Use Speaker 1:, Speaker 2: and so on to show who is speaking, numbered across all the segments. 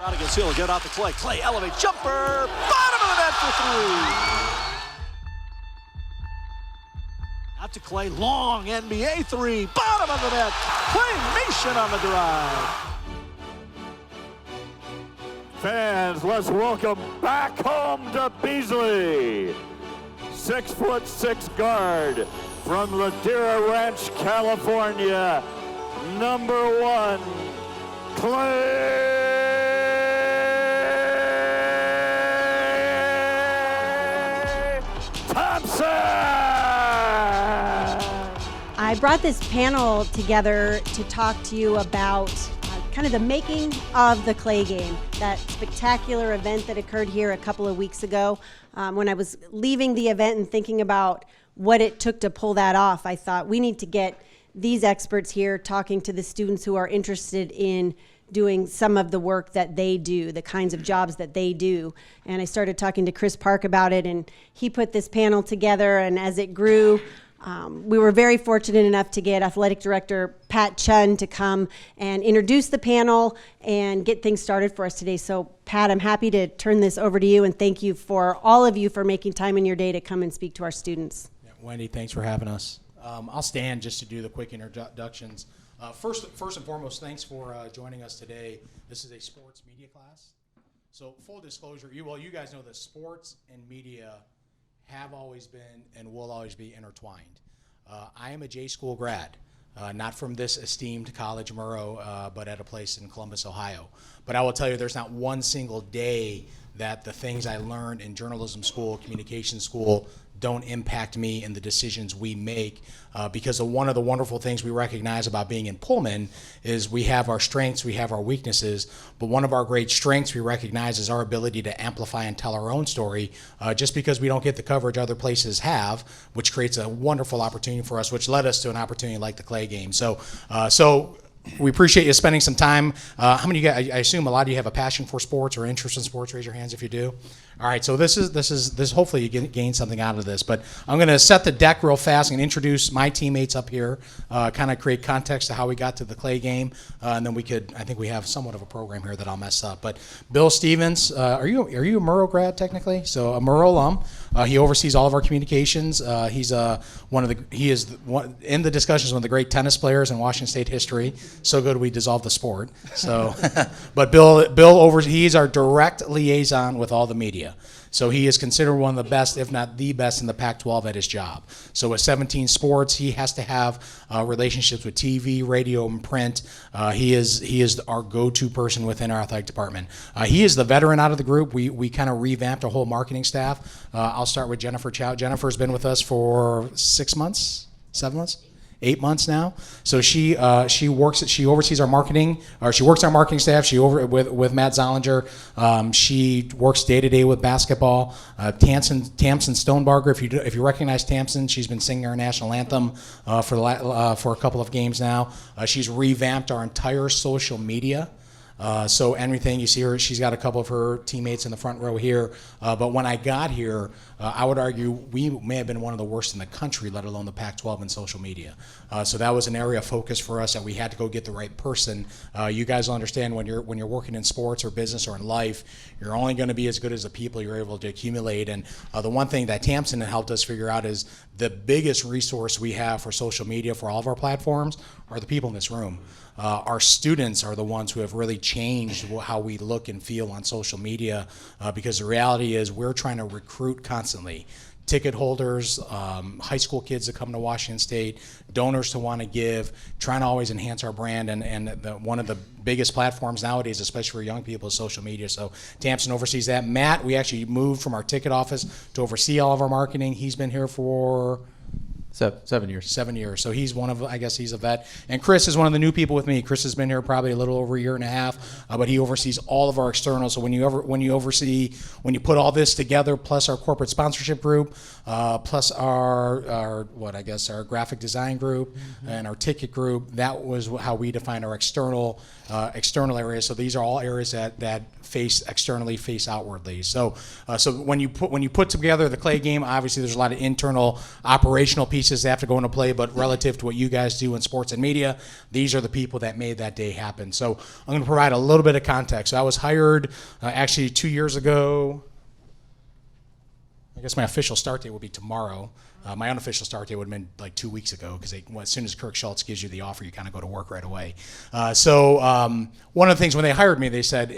Speaker 1: Against Hill, get out to Klay. Klay elevate jumper, bottom of the net for three. Out to Klay, long NBA three, bottom of the net. Claymation on the drive.
Speaker 2: Fans, let's welcome back home to Beasley. 6'6" guard from Ladera Ranch, California. Number 1, Klay Thompson.
Speaker 3: I brought this panel together to talk to you about kind of the making of the Klay game, that spectacular event that occurred here a couple of weeks ago. When I was leaving the event and thinking about what it took to pull that off, I thought we need to get these experts here talking to the students who are interested in doing some of the work that they do, the kinds of jobs that they do. And I started talking to Chris Park about it, and he put this panel together, and as it grew, we were very fortunate enough to get Athletic Director Pat Chun to come and introduce the panel and get things started for us today. So Pat, I'm happy to turn this over to you, and thank you for all of you for making time in your day to come and speak to our students.
Speaker 4: Yeah, Wendy, thanks for having us. I'll stand just to do the quick introductions. First and foremost, thanks for joining us today. This is a sports media class. So full disclosure, you guys know that sports and media have always been and will always be intertwined. I am a J School grad, not from this esteemed college, Murrow, but at a place in Columbus, Ohio. But I will tell you, there's not one single day that the things I learned in journalism school, communication school, don't impact me in the decisions we make, because one of the wonderful things we recognize about being in Pullman is we have our strengths, we have our weaknesses, but one of our great strengths we recognize is our ability to amplify and tell our own story, just because we don't get the coverage other places have, which creates a wonderful opportunity for us, which led us to an opportunity like the Klay game. So we appreciate you spending some time. How many of you guys, I assume a lot of you have a passion for sports or interest in sports? Raise your hands if you do. All right, so this hopefully you gain something out of this, but I'm going to set the deck real fast and introduce my teammates up here, kind of create context to how we got to the Klay game, and then I think we have somewhat of a program here that I'll mess up. But Bill Stevens, are you a Murrow grad technically? So a Murrow alum. He oversees all of our communications. He is in the discussions one of the great tennis players in Washington State history. So good we dissolved the sport. So, but Bill he's our direct liaison with all the media. So he is considered one of the best, if not the best, in the Pac-12 at his job. So with 17 sports, he has to have relationships with TV, radio, and print. He is our go-to person within our athletic department. He is the veteran out of the group. We kind of revamped our whole marketing staff. I'll start with Jennifer CHOW. Jennifer's been with us for 6 months, 7 months? 8 months now. So she oversees our marketing, or she works our marketing staff. With Matt Zollinger. She works day to day with basketball. TAMSYN STONEBARGER. If you recognize TAMSYN, she's been singing our national anthem for a couple of games now. She's revamped our entire social media. So everything you see her, she's got a couple of her teammates in the front row here. But when I got here, I would argue we may have been one of the worst in the country, let alone the Pac-12 in social media. So that was an area of focus for us that we had to go get the right person. You guys will understand when you're working in sports or business or in life, you're only going to be as good as the people you're able to accumulate. And the one thing that TAMSYN helped us figure out is the biggest resource we have for social media for all of our platforms are the people in this room. Our students are the ones who have really changed how we look and feel on social media, because the reality is we're trying to recruit constantly. Ticket holders, high school kids that come to Washington State, donors to want to give, trying to always enhance our brand, and one of the biggest platforms nowadays, especially for young people, is social media. So TAMSYN oversees that. Matt, we actually moved from our ticket office to oversee all of our marketing. He's been here for
Speaker 5: 7 years.
Speaker 4: 7 years. So he's he's a vet. And Chris is one of the new people with me. Chris has been here probably a little over a year and a half, but he oversees all of our external. So when you put all this together, plus our corporate sponsorship group, plus our graphic design group, and our ticket group, that was how we defined our external areas. So these are all areas that face externally, face outwardly. So when you put together the Klay game, obviously there's a lot of internal operational pieces pieces that have to go into play, but relative to what you guys do in sports and media, these are the people that made that day happen. So I'm going to provide a little bit of context. So I was hired actually 2 years ago. I guess my official start date will be tomorrow. My unofficial start date would have been like 2 weeks ago because as soon as Kirk Schultz gives you the offer, you kind of go to work right away. So one of the things when they hired me, they said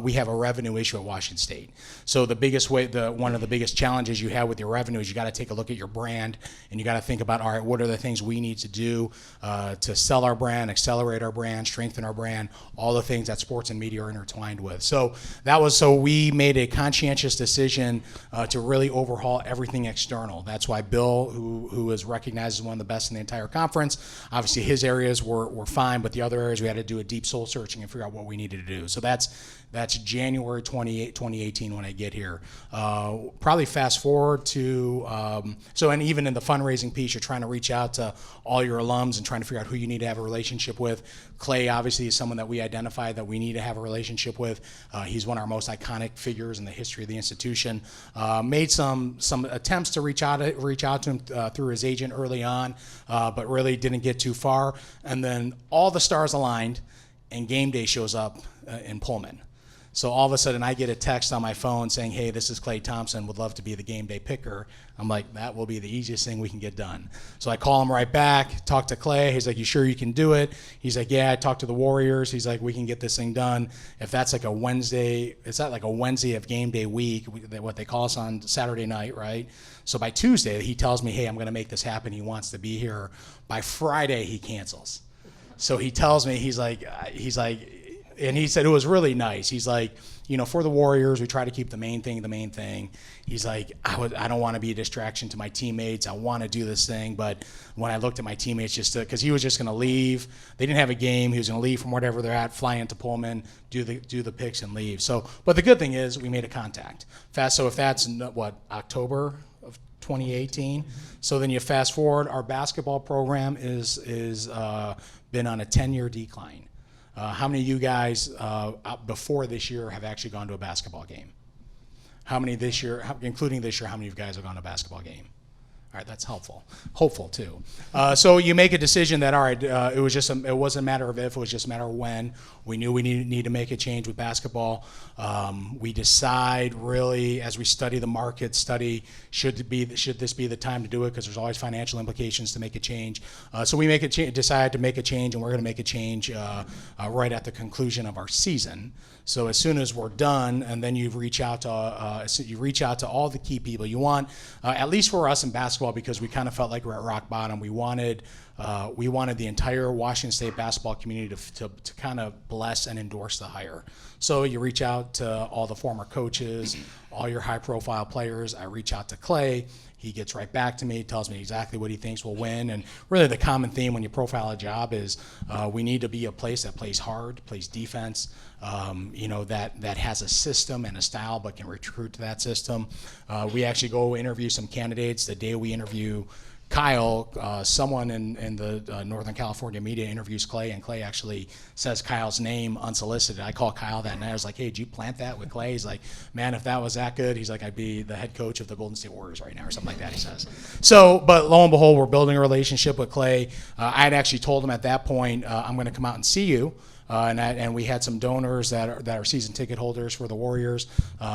Speaker 4: we have a revenue issue at Washington State. So one of the biggest challenges you have with your revenue is you got to take a look at your brand and you got to think about, all right, what are the things we need to do to sell our brand, accelerate our brand, strengthen our brand, all the things that sports and media are intertwined with. So we made a conscientious decision to really overhaul everything external. That's why Bill, who is recognized as one of the best in the entire conference, obviously his areas were fine, but the other areas we had to do a deep soul searching and figure out what we needed to do. So that's January 2018 when I get here. Probably fast forward to, and even in the fundraising piece, you're trying to reach out to all your alums and trying to figure out who you need to have a relationship with. Klay obviously is someone that we identified that we need to have a relationship with. He's one of our most iconic figures in the history of the institution. Made some attempts to reach out to him through his agent early on, but really didn't get too far. And then all the stars aligned, and game day shows up in Pullman. So all of a sudden I get a text on my phone saying, hey, this is Klay Thompson, would love to be the game day picker. I'm like, that will be the easiest thing we can get done. So I call him right back, talk to Klay. He's like, you sure you can do it? He's like, yeah, I talked to the Warriors. He's like, we can get this thing done. If that's like a Wednesday, it's not like a Wednesday of game day week, what they call us on Saturday night, right? So by Tuesday, he tells me, hey, I'm going to make this happen. He wants to be here. By Friday, he cancels. So he tells me, he's like, and he said it was really nice. He's like, for the Warriors, we try to keep the main thing. He's like, I don't want to be a distraction to my teammates. I want to do this thing. But when I looked at my teammates, because he was just going to leave, they didn't have a game. He was going to leave from wherever they're at, fly into Pullman, do the picks and leave. So, but the good thing is we made a contact. So if that's October of 2018. So then you fast forward, our basketball program is been on a 10-year decline. How many of you guys before this year have actually gone to a basketball game? How many this year, including this year, how many of you guys have gone to a basketball game? All right, that's hopeful too. So you make a decision that, all right, it wasn't a matter of if, it was just a matter of when. We knew we need to make a change with basketball. We decide really, as we study the market, should this be the time to do it, because there's always financial implications to make a change. So we decide to make a change, and we're going to make a change right at the conclusion of our season. So as soon as we're done, and then you reach out to all the key people you want, at least for us in basketball, because we kind of felt like we're at rock bottom. We wanted the entire Washington State basketball community to kind of bless and endorse the hire. So you reach out to all the former coaches, all your high-profile players. I reach out to Klay. He gets right back to me, tells me exactly what he thinks will win. And really the common theme when you profile a job is we need to be a place that plays hard, plays defense, that has a system and a style but can recruit to that system. We actually go interview some candidates. The day we interview Kyle, someone in the Northern California media interviews Klay, and Klay actually says Kyle's name unsolicited. I call Kyle that night. I was like, hey, did you plant that with Klay? He's like, man, if that was that good, he's like, I'd be the head coach of the Golden State Warriors right now, or something like that, he says. So, but lo and behold, we're building a relationship with Klay. I had actually told him at that point, I'm going to come out and see you. And we had some donors that are season ticket holders for the Warriors.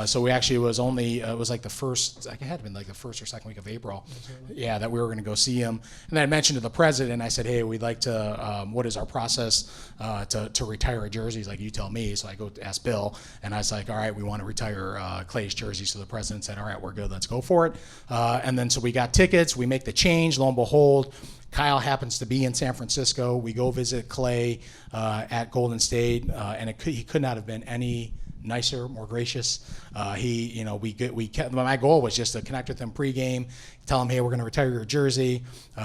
Speaker 4: So we actually it was like the first, it had been like the first or second week of April. Yeah, that we were going to go see him. And then I mentioned to the president, I said, hey, we'd like to, what is our process to retire a jersey? He's like, you tell me. So I go ask Bill, and I was like, all right, we want to retire Klay's jersey. So the president said, all right, we're good, let's go for it. And then so we got tickets, we make the change, lo and behold, Kyle happens to be in San Francisco. We go visit Klay at Golden State, and he could not have been any nicer, more gracious. My goal was just to connect with him pregame, tell him, hey, we're going to retire your jersey.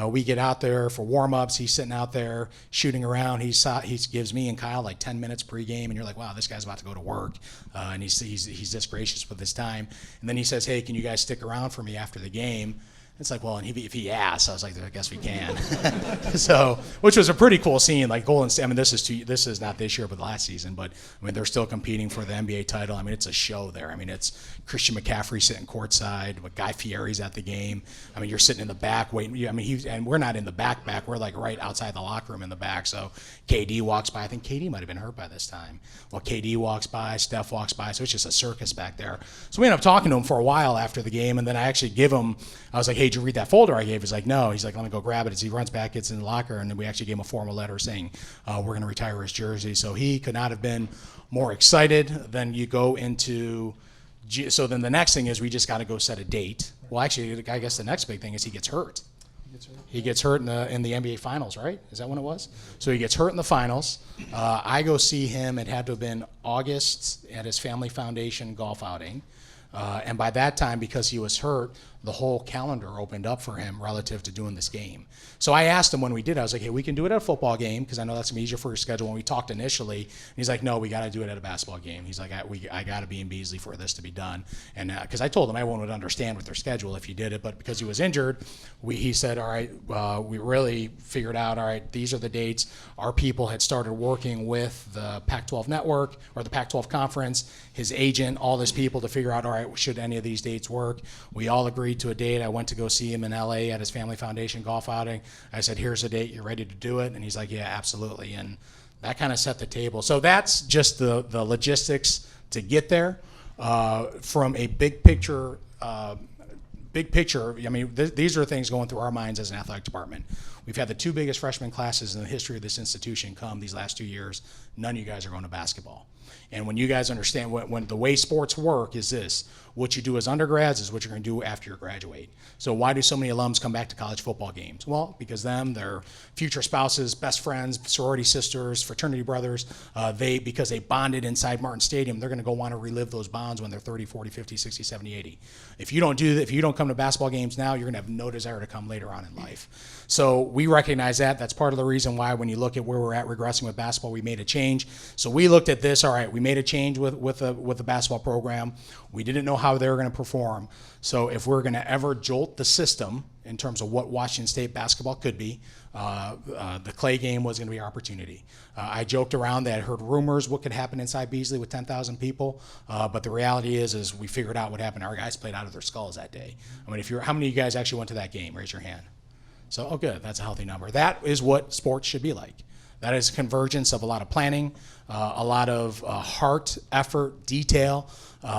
Speaker 4: We get out there for warm-ups. He's sitting out there shooting around. He gives me and Kyle like 10 minutes pregame, and you're like, wow, this guy's about to go to work. And he's this gracious with his time. And then he says, hey, can you guys stick around for me after the game? It's like, well, and if he asks, I was like, I guess we can. So, which was a pretty cool scene. Like Golden State. I mean, this is not this year, but last season. But I mean, they're still competing for the NBA title. I mean, it's a show there. I mean, it's Christian McCaffrey sitting courtside, with Guy Fieri's at the game. I mean, you're sitting in the back waiting. I mean, and we're not in the back. We're like right outside the locker room in the back. So KD walks by. I think KD might have been hurt by this time. Well, KD walks by, Steph walks by. So it's just a circus back there. So we ended up talking to him for a while after the game, and then I actually give him. I was like, hey, did you read that folder I gave? He's like, no. He's like, let me go grab it. As he runs back, gets in the locker, and then we actually gave him a formal letter saying we're going to retire his jersey. So he could not have been more excited. Then you go into so then the next thing is we just got to go set a date. Well, actually, I guess the next big thing is he gets hurt. He gets hurt in the NBA Finals, right? Is that when it was? So he gets hurt in the finals. I go see him. It had to have been August at his family foundation golf outing. And by that time, because he was hurt, the whole calendar opened up for him relative to doing this game. So I asked him when we did, I was like, hey, we can do it at a football game because I know that's going to be easier for your schedule. When we talked initially, and he's like, no, we got to do it at a basketball game. He's like, I got to be in Beasley for this to be done. And because I told him everyone would understand with their schedule if you did it, but because he was injured, he said, all right, we really figured out, all right, these are the dates. Our people had started working with the Pac-12 network or the Pac-12 conference, his agent, all these people to figure out, all right, should any of these dates work? We all agreed to a date. I went to go see him in LA at his family foundation golf outing. I said, here's a date, you're ready to do it? And he's like, yeah, absolutely. And that kind of set the table. So that's just the logistics to get there. From a big picture, I mean, these are things going through our minds as an athletic department. We've had the two biggest freshman classes in the history of this institution come these last 2 years. None of you guys are going to basketball. And when you guys understand when the way sports work is this, what you do as undergrads is what you're going to do after you graduate. So why do so many alums come back to college football games? Well, because their future spouses, best friends, sorority sisters, fraternity brothers, because they bonded inside Martin Stadium, they're going to go want to relive those bonds when they're 30, 40, 50, 60, 70, 80. If you don't do that, if you don't come to basketball games now, you're going to have no desire to come later on in life. So we recognize that. That's part of the reason why when you look at where we're at regressing with basketball, we made a change. So we looked at this, all right, we made a change with the basketball program. We didn't know how they were going to perform. So if we're going to ever jolt the system in terms of what Washington State basketball could be, the Klay game was going to be our opportunity. I joked around that I heard rumors what could happen inside Beasley with 10,000 people, but the reality is we figured out what happened. Our guys played out of their skulls that day. I mean, how many of you guys actually went to that game? Raise your hand. So, oh, good. That's a healthy number. That is what sports should be like. That is a convergence of a lot of planning, a lot of heart, effort, detail.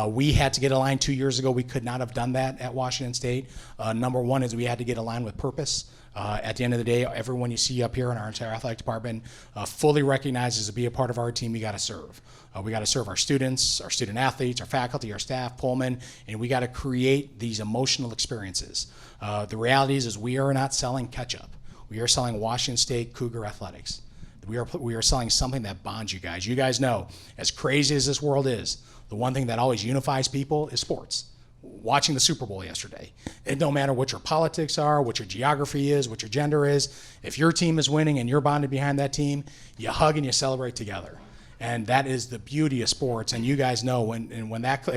Speaker 4: We had to get aligned 2 years ago. We could not have done that at Washington State. Number one is we had to get aligned with purpose. At the end of the day, everyone you see up here in our entire athletic department fully recognizes to be a part of our team, you got to serve. We got to serve our students, our student athletes, our faculty, our staff, Pullman, and we got to create these emotional experiences. The reality is we are not selling ketchup. We are selling Washington State Cougar athletics. We are selling something that bonds you guys. You guys know, as crazy as this world is, the one thing that always unifies people is sports. Watching the Super Bowl yesterday. It don't matter what your politics are, what your geography is, what your gender is. If your team is winning and you're bonded behind that team, you hug and you celebrate together. And that is the beauty of sports. And you guys know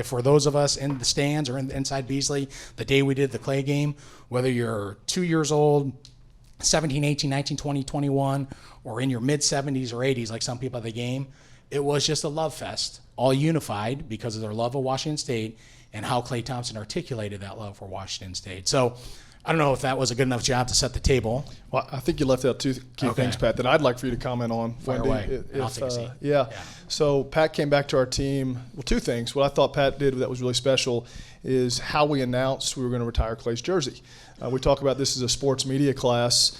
Speaker 4: for those of us in the stands or inside Beasley, the day we did the Klay game, whether you're 2 years old, 17, 18, 19, 20, 21, or in your mid-70s or 80s like some people at the game, it was just a love fest, all unified because of their love of Washington State and how Klay Thompson articulated that love for Washington State. So I don't know if that was a good enough job to set the table.
Speaker 6: Well, I think you left out two key things, Pat, that I'd like for you to comment on.
Speaker 4: Fire away. I'll take a seat.
Speaker 6: Yeah. So Pat came back to our team. Well, two things. What I thought Pat did that was really special is how we announced we were going to retire Klay's jersey. We talk about this as a sports media class.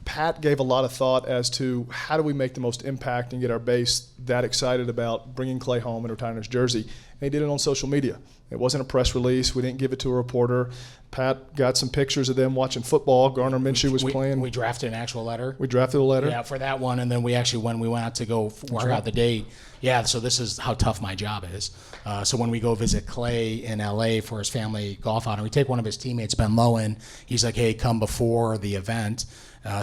Speaker 6: Pat gave a lot of thought as to how do we make the most impact and get our base that excited about bringing Klay home and retiring his jersey. And he did it on social media. It wasn't a press release. We didn't give it to a reporter. Pat got some pictures of them watching football. Garner Minshew was playing.
Speaker 4: We drafted an actual letter.
Speaker 6: We drafted a letter.
Speaker 4: Yeah, for that one. And then when we went out to go work out the date, so this is how tough my job is. So when we go visit Klay in LA for his family golf outing, we take one of his teammates, Ben Lowen. He's like, hey, come before the event.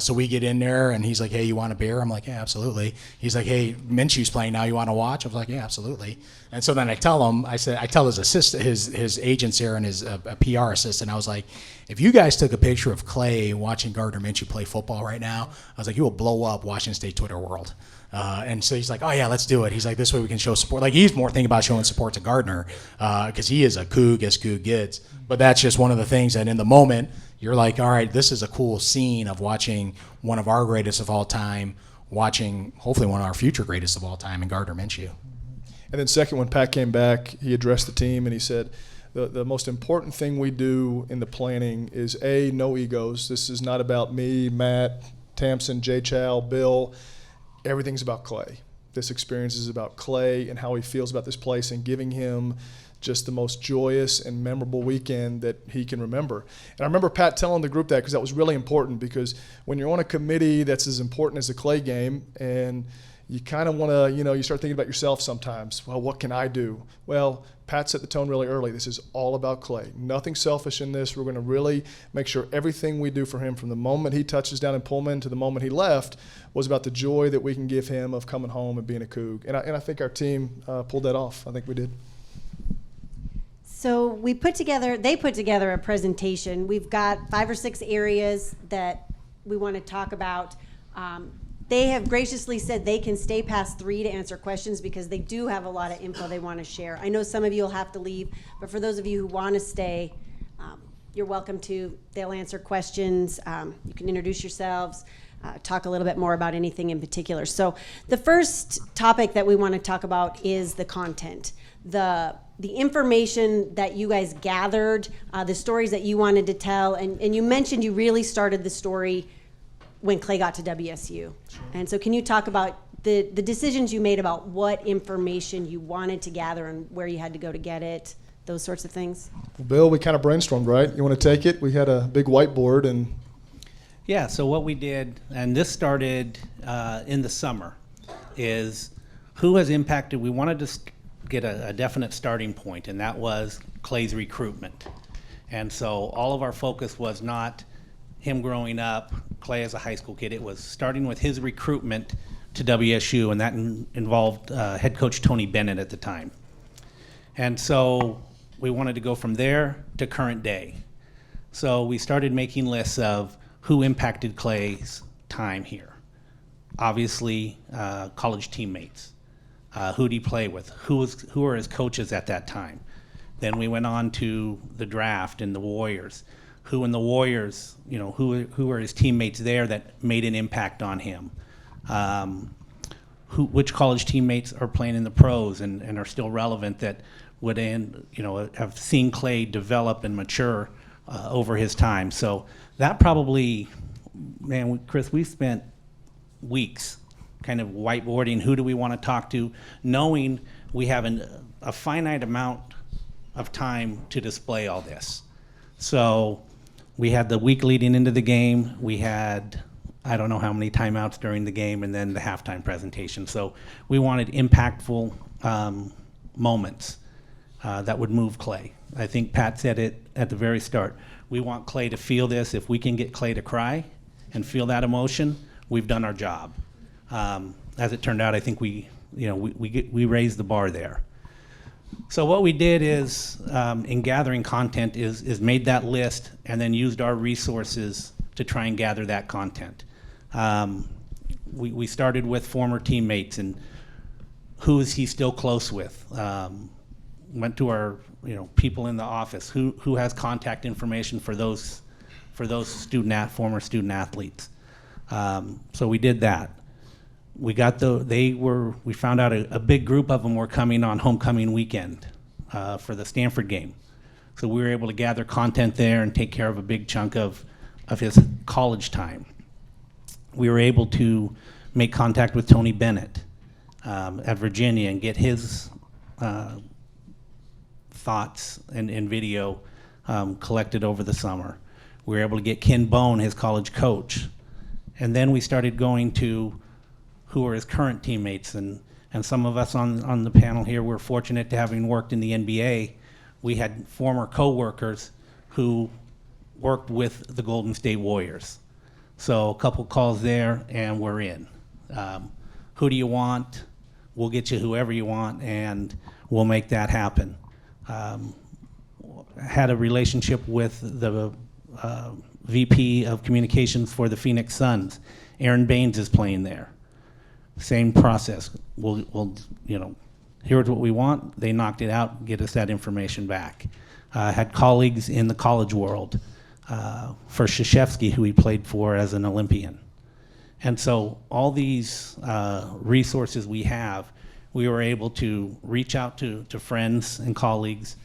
Speaker 4: So we get in there, and he's like, hey, you want a beer? I'm like, yeah, absolutely. He's like, hey, Minshew's playing now. You want to watch? I was like, yeah, absolutely. And so then I tell him, I tell his assistant, his agents here and his a PR assistant, I was like, if you guys took a picture of Klay watching Gardner Minshew play football right now, I was like, you will blow up Washington State Twitter world. And so he's like, oh, yeah, let's do it. He's like, this way we can show support. Like, he's more thinking about showing support to Gardner because he is a Coug as Coug gets. But that's just one of the things that in the moment, you're like, all right, this is a cool scene of watching one of our greatest of all time, watching hopefully one of our future greatest of all time in Gardner Minshew.
Speaker 6: And then second, when Pat came back, he addressed the team and he said, the most important thing we do in the planning is, A, no egos. This is not about me, Matt, TAMSYN, CHOW, Bill. Everything's about Klay. This experience is about Klay and how he feels about this place and giving him just the most joyous and memorable weekend that he can remember. And I remember Pat telling the group that because that was really important, because when you're on a committee that's as important as the Klay game and you kind of want to, you start thinking about yourself sometimes. Well, what can I do? Well, Pat set the tone really early. This is all about Klay. Nothing selfish in this. We're going to really make sure everything we do for him from the moment he touches down in Pullman to the moment he left was about the joy that we can give him of coming home and being a Coug. And I think our team pulled that off. I think we did.
Speaker 3: So they put together a presentation. We've got 5 or 6 areas that we want to talk about. They have graciously said they can stay past 3 to answer questions because they do have a lot of info they want to share. I know some of you will have to leave, but for those of you who want to stay, you're welcome to. They'll answer questions. You can introduce yourselves, talk a little bit more about anything in particular. So the first topic that we want to talk about is the content, the information that you guys gathered, the stories that you wanted to tell, and you mentioned you really started the story when Klay got to WSU. Sure. And so can you talk about the decisions you made about what information you wanted to gather and where you had to go to get it, those sorts of things?
Speaker 6: Well, Bill, we kind of brainstormed, right? You want to take it? We had a big whiteboard and...
Speaker 7: Yeah, so what we did, and this started in the summer, is who has impacted. We wanted to get a definite starting point, and that was Klay's recruitment. And so all of our focus was not him growing up, Klay as a high school kid. It was starting with his recruitment to WSU, and that involved head coach Tony Bennett at the time. And so we wanted to go from there to current day. So we started making lists of who impacted Klay's time here. Obviously, college teammates. Who did he play with? Who were his coaches at that time? Then we went on to the draft and the Warriors. Who in the Warriors, who were his teammates there that made an impact on him? Which college teammates are playing in the pros and are still relevant that would have seen Klay develop and mature over his time. So that probably, Chris, we spent weeks kind of whiteboarding who do we want to talk to, knowing we have a finite amount of time to display all this. So we had the week leading into the game. We had, I don't know how many timeouts during the game, and then the halftime presentation. So we wanted impactful moments that would move Klay. I think Pat said it at the very start. We want Klay to feel this. If we can get Klay to cry and feel that emotion, we've done our job. As it turned out, I think we raised the bar there. So what we did is, in gathering content, is made that list and then used our resources to try and gather that content. We started with former teammates and who is he still close with. Went to our people in the office who has contact information for those former student athletes. So we did that. We found out a big group of them were coming on homecoming weekend for the Stanford game. So we were able to gather content there and take care of a big chunk of his college time. We were able to make contact with Tony Bennett at Virginia and get his thoughts and video collected over the summer. We were able to get Ken Bone, his college coach. And then we started going to who are his current teammates. And some of us on the panel here were fortunate to having worked in the NBA. We had former coworkers who worked with the Golden State Warriors. So a couple calls there, and we're in. Who do you want? We'll get you whoever you want, and we'll make that happen. Had a relationship with the VP of Communications for the Phoenix Suns. Aaron Baines is playing there. Same process. We'll here's what we want. They knocked it out, get us that information back. Had colleagues in the college world for Krzyzewski, who he played for as an Olympian. And so all these resources we have, we were able to reach out to friends and colleagues,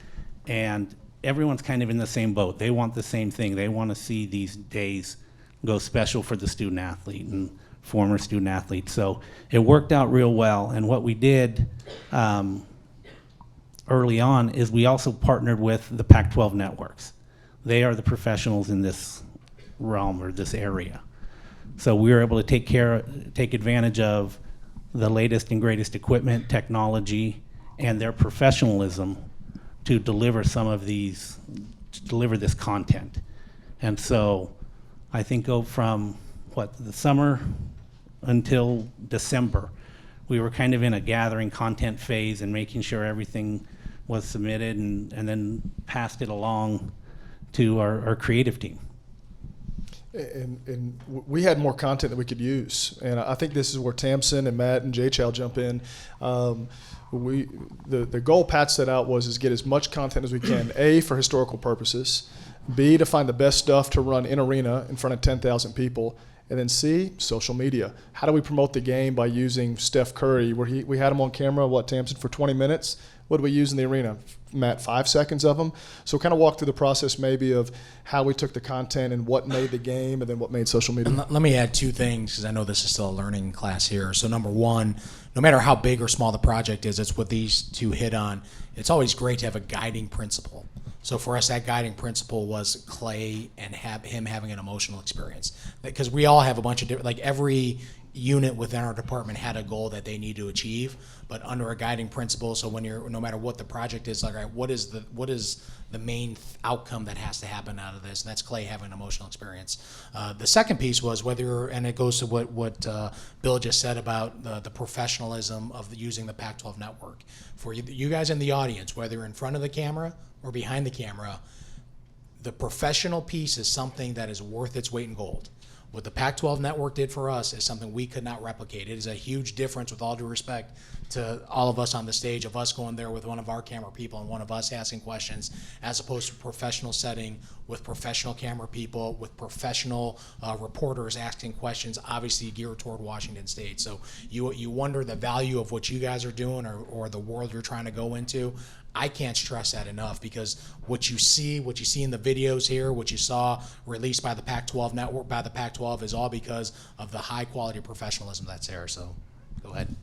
Speaker 7: and everyone's kind of in the same boat. They want the same thing. They want to see these days go special for the student athlete and former student athlete. So it worked out real well. And what we did early on is we also partnered with the Pac-12 networks. They are the professionals in this realm or this area. So we were able to take advantage of the latest and greatest equipment, technology, and their professionalism to deliver this content. And so I think go from the summer until December, we were kind of in a gathering content phase and making sure everything was submitted, and then passed it along to our creative team.
Speaker 6: And we had more content that we could use, and I think this is where TAMSYN and Matt and CHOW jump in. The goal Pat set out was get as much content as we can, A, for historical purposes, B, to find the best stuff to run in arena in front of 10,000 people, and then C, social media. How do we promote the game by using Steph Curry, where we had him on camera, TAMSYN, for 20 minutes? What do we use in the arena? Matt, 5 seconds of them? So kind of walk through the process maybe of how we took the content and what made the game and then what made social media.
Speaker 4: And let me add 2 things, because I know this is still a learning class here. So number one, no matter how big or small the project is, it's what these 2 hit on. It's always great to have a guiding principle. So for us, that guiding principle was Klay and him having an emotional experience. Because we all have a bunch of different, like every unit within our department had a goal that they need to achieve, but under a guiding principle. So when no matter what the project is, like, right, what is the main outcome that has to happen out of this? And that's Klay having an emotional experience. The second piece was and it goes to what Bill just said about the professionalism of using the Pac-12 network. For you guys in the audience, whether you're in front of the camera or behind the camera, the professional piece is something that is worth its weight in gold. What the Pac-12 network did for us is something we could not replicate. It is a huge difference, with all due respect to all of us on the stage, of us going there with one of our camera people and one of us asking questions, as opposed to a professional setting with professional camera people, with professional reporters asking questions, obviously geared toward Washington State. So you wonder the value of what you guys are doing or the world you're trying to go into. I can't stress that enough, because what you see in the videos here, what you saw released by the Pac-12 network, by the Pac-12, is all because of the high quality professionalism that's there. So go ahead.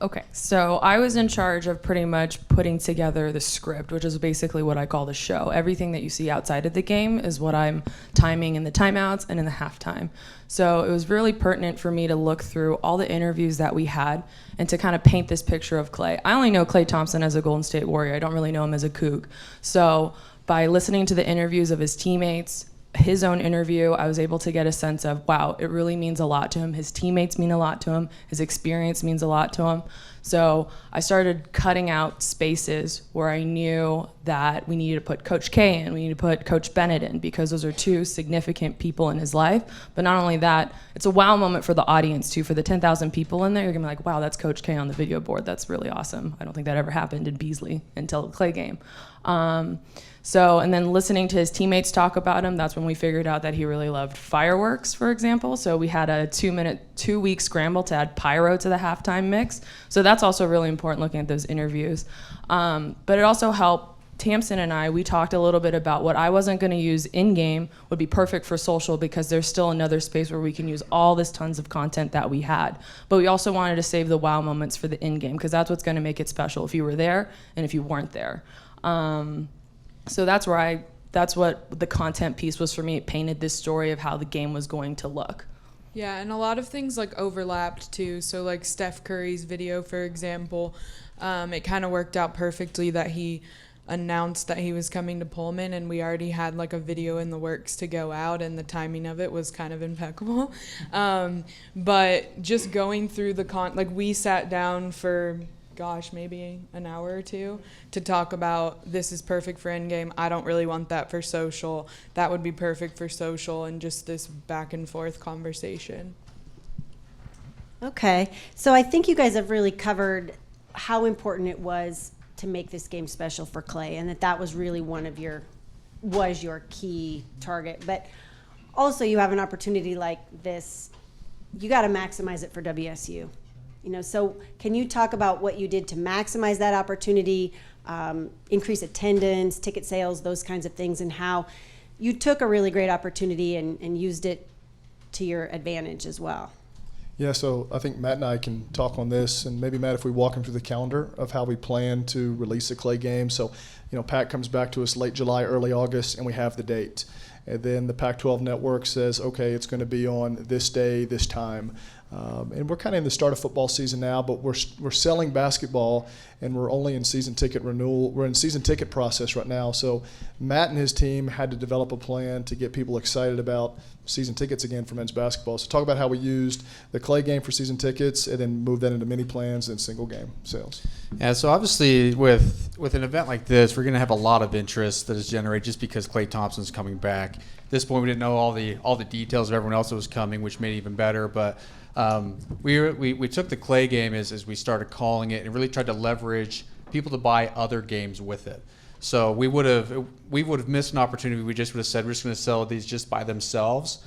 Speaker 8: Okay, so I was in charge of pretty much putting together the script, which is basically what I call the show. Everything that you see outside of the game is what I'm timing in the timeouts and in the halftime. So it was really pertinent for me to look through all the interviews that we had and to kind of paint this picture of Klay. I only know Klay Thompson as a Golden State Warrior. I don't really know him as a Coug. So by listening to the interviews of his teammates, his own interview, I was able to get a sense of, wow, it really means a lot to him. His teammates mean a lot to him. His experience means a lot to him. So I started cutting out spaces where I knew that we needed to put Coach K in, we needed to put Coach Bennett in, because those are 2 significant people in his life. But not only that, it's a wow moment for the audience too. For the 10,000 people in there, you're gonna be like, wow, that's Coach K on the video board. That's really awesome. I don't think that ever happened in Beasley until the Klay game. And then listening to his teammates talk about him, that's when we figured out that he really loved fireworks, for example. So we had a 2-week scramble to add pyro to the halftime mix. So that's also really important, looking at those interviews. But it also helped. TAMSYN and we talked a little bit about what I wasn't going to use in-game would be perfect for social, because there's still another space where we can use all this tons of content that we had. But we also wanted to save the wow moments for the in-game, because that's what's going to make it special if you were there and if you weren't there. So that's what the content piece was for me. It painted this story of how the game was going to look.
Speaker 9: Yeah, and a lot of things like overlapped too. So like Steph Curry's video, for example, it kind of worked out perfectly that he announced that he was coming to Pullman, and we already had like a video in the works to go out, and the timing of it was kind of impeccable. But just going through like we sat down for maybe an hour or two to talk about, this is perfect for Endgame. I don't really want that for social. That would be perfect for social, and just this back and forth conversation.
Speaker 3: Okay, so I think you guys have really covered how important it was to make this game special for Klay, and that was really one of your key target. But also, you have an opportunity like this. You got to maximize it for WSU. So can you talk about what you did to maximize that opportunity, increase attendance, ticket sales, those kinds of things, and how you took a really great opportunity and used it to your advantage as well?
Speaker 6: Yeah, so I think Matt and I can talk on this, and maybe Matt, if we walk him through the calendar of how we plan to release the Klay game. So, Pat comes back to us late July, early August, and we have the date. And then the Pac-12 network says, okay, it's going to be on this day, this time. And we're kind of in the start of football season now, but we're selling basketball, and we're only in season ticket renewal. We're in season ticket process right now. So Matt and his team had to develop a plan to get people excited about season tickets again for men's basketball. So talk about how we used the Klay game for season tickets and then move that into mini plans and single game sales.
Speaker 5: Yeah, so obviously with an event like this, we're going to have a lot of interest that is generated just because Klay Thompson's coming back. At this point, we didn't know all the details of everyone else that was coming, which made it even better. But we took the Klay game as we started calling it and really tried to leverage people to buy other games with it. So we would have missed an opportunity. We just would have said we're just going to sell these just by themselves,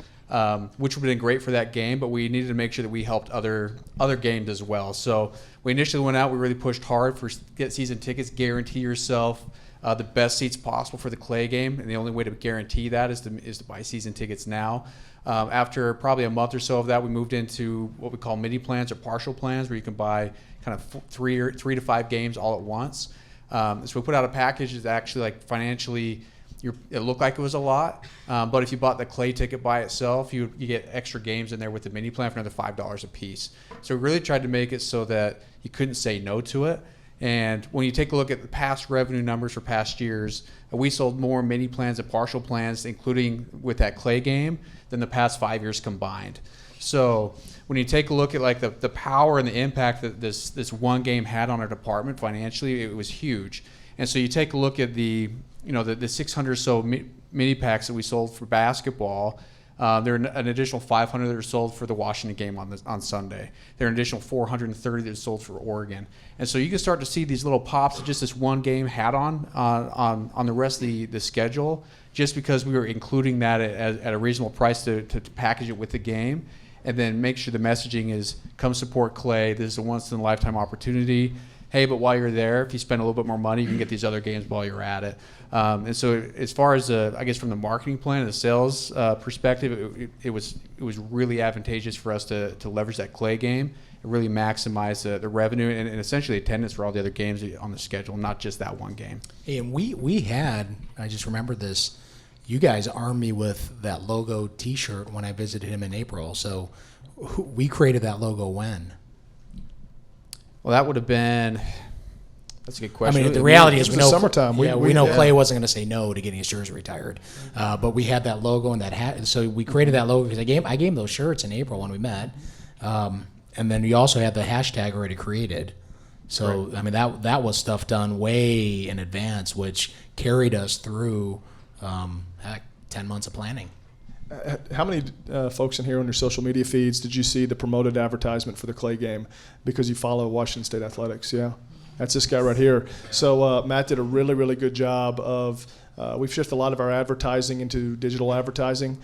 Speaker 5: which would have been great for that game. But we needed to make sure that we helped other games as well. So we initially went out. We really pushed hard for get season tickets. Guarantee yourself the best seats possible for the Klay game, and the only way to guarantee that is to buy season tickets now. After probably a month or so of that, we moved into what we call mini plans or partial plans, where you can buy kind of 3 to 5 games all at once. So we put out a package that's actually like financially, it looked like it was a lot, but if you bought the Klay ticket by itself, you get extra games in there with the mini plan for another $5 a piece. So we really tried to make it so that you couldn't say no to it. And when you take a look at the past revenue numbers for past years, we sold more mini plans and partial plans, including with that Klay game, than the past 5 years combined. So when you take a look at like the power and the impact that this one game had on our department financially, it was huge. And so you take a look at the 600 or so mini packs that we sold for basketball. There are an additional 500 that are sold for the Washington game on Sunday. There are an additional 430 that are sold for Oregon. And so you can start to see these little pops that just this one game had on the rest of the schedule, just because we were including that at a reasonable price to package it with the game, and then make sure the messaging is, come support Klay. This is a once-in-a-lifetime opportunity. Hey, but while you're there, if you spend a little bit more money, you can get these other games while you're at it. And so as far as, I guess, from the marketing plan and the sales perspective, it was really advantageous for us to leverage that Klay game and really maximize the revenue and essentially attendance for all the other games on the schedule, not just that one game.
Speaker 4: Hey, and we had, I just remembered this, you guys armed me with that logo T-shirt when I visited him in April. So we created that logo when?
Speaker 5: Well, that would have been... That's a good question.
Speaker 4: I mean, the reality is we know
Speaker 6: summertime.
Speaker 4: We know Klay wasn't going to say no to getting his jersey retired, but we had that logo and that hat, and so we created that logo because I gave him those shirts in April when we met, and then we also had the hashtag already created. So right. I mean that was stuff done way in advance, which carried us through 10 months of planning.
Speaker 6: How many folks in here on your social media feeds did you see the promoted advertisement for the Klay game because you follow Washington State Athletics? Yeah. That's this guy right here. So Matt did a really, really good job of we've shifted a lot of our advertising into digital advertising.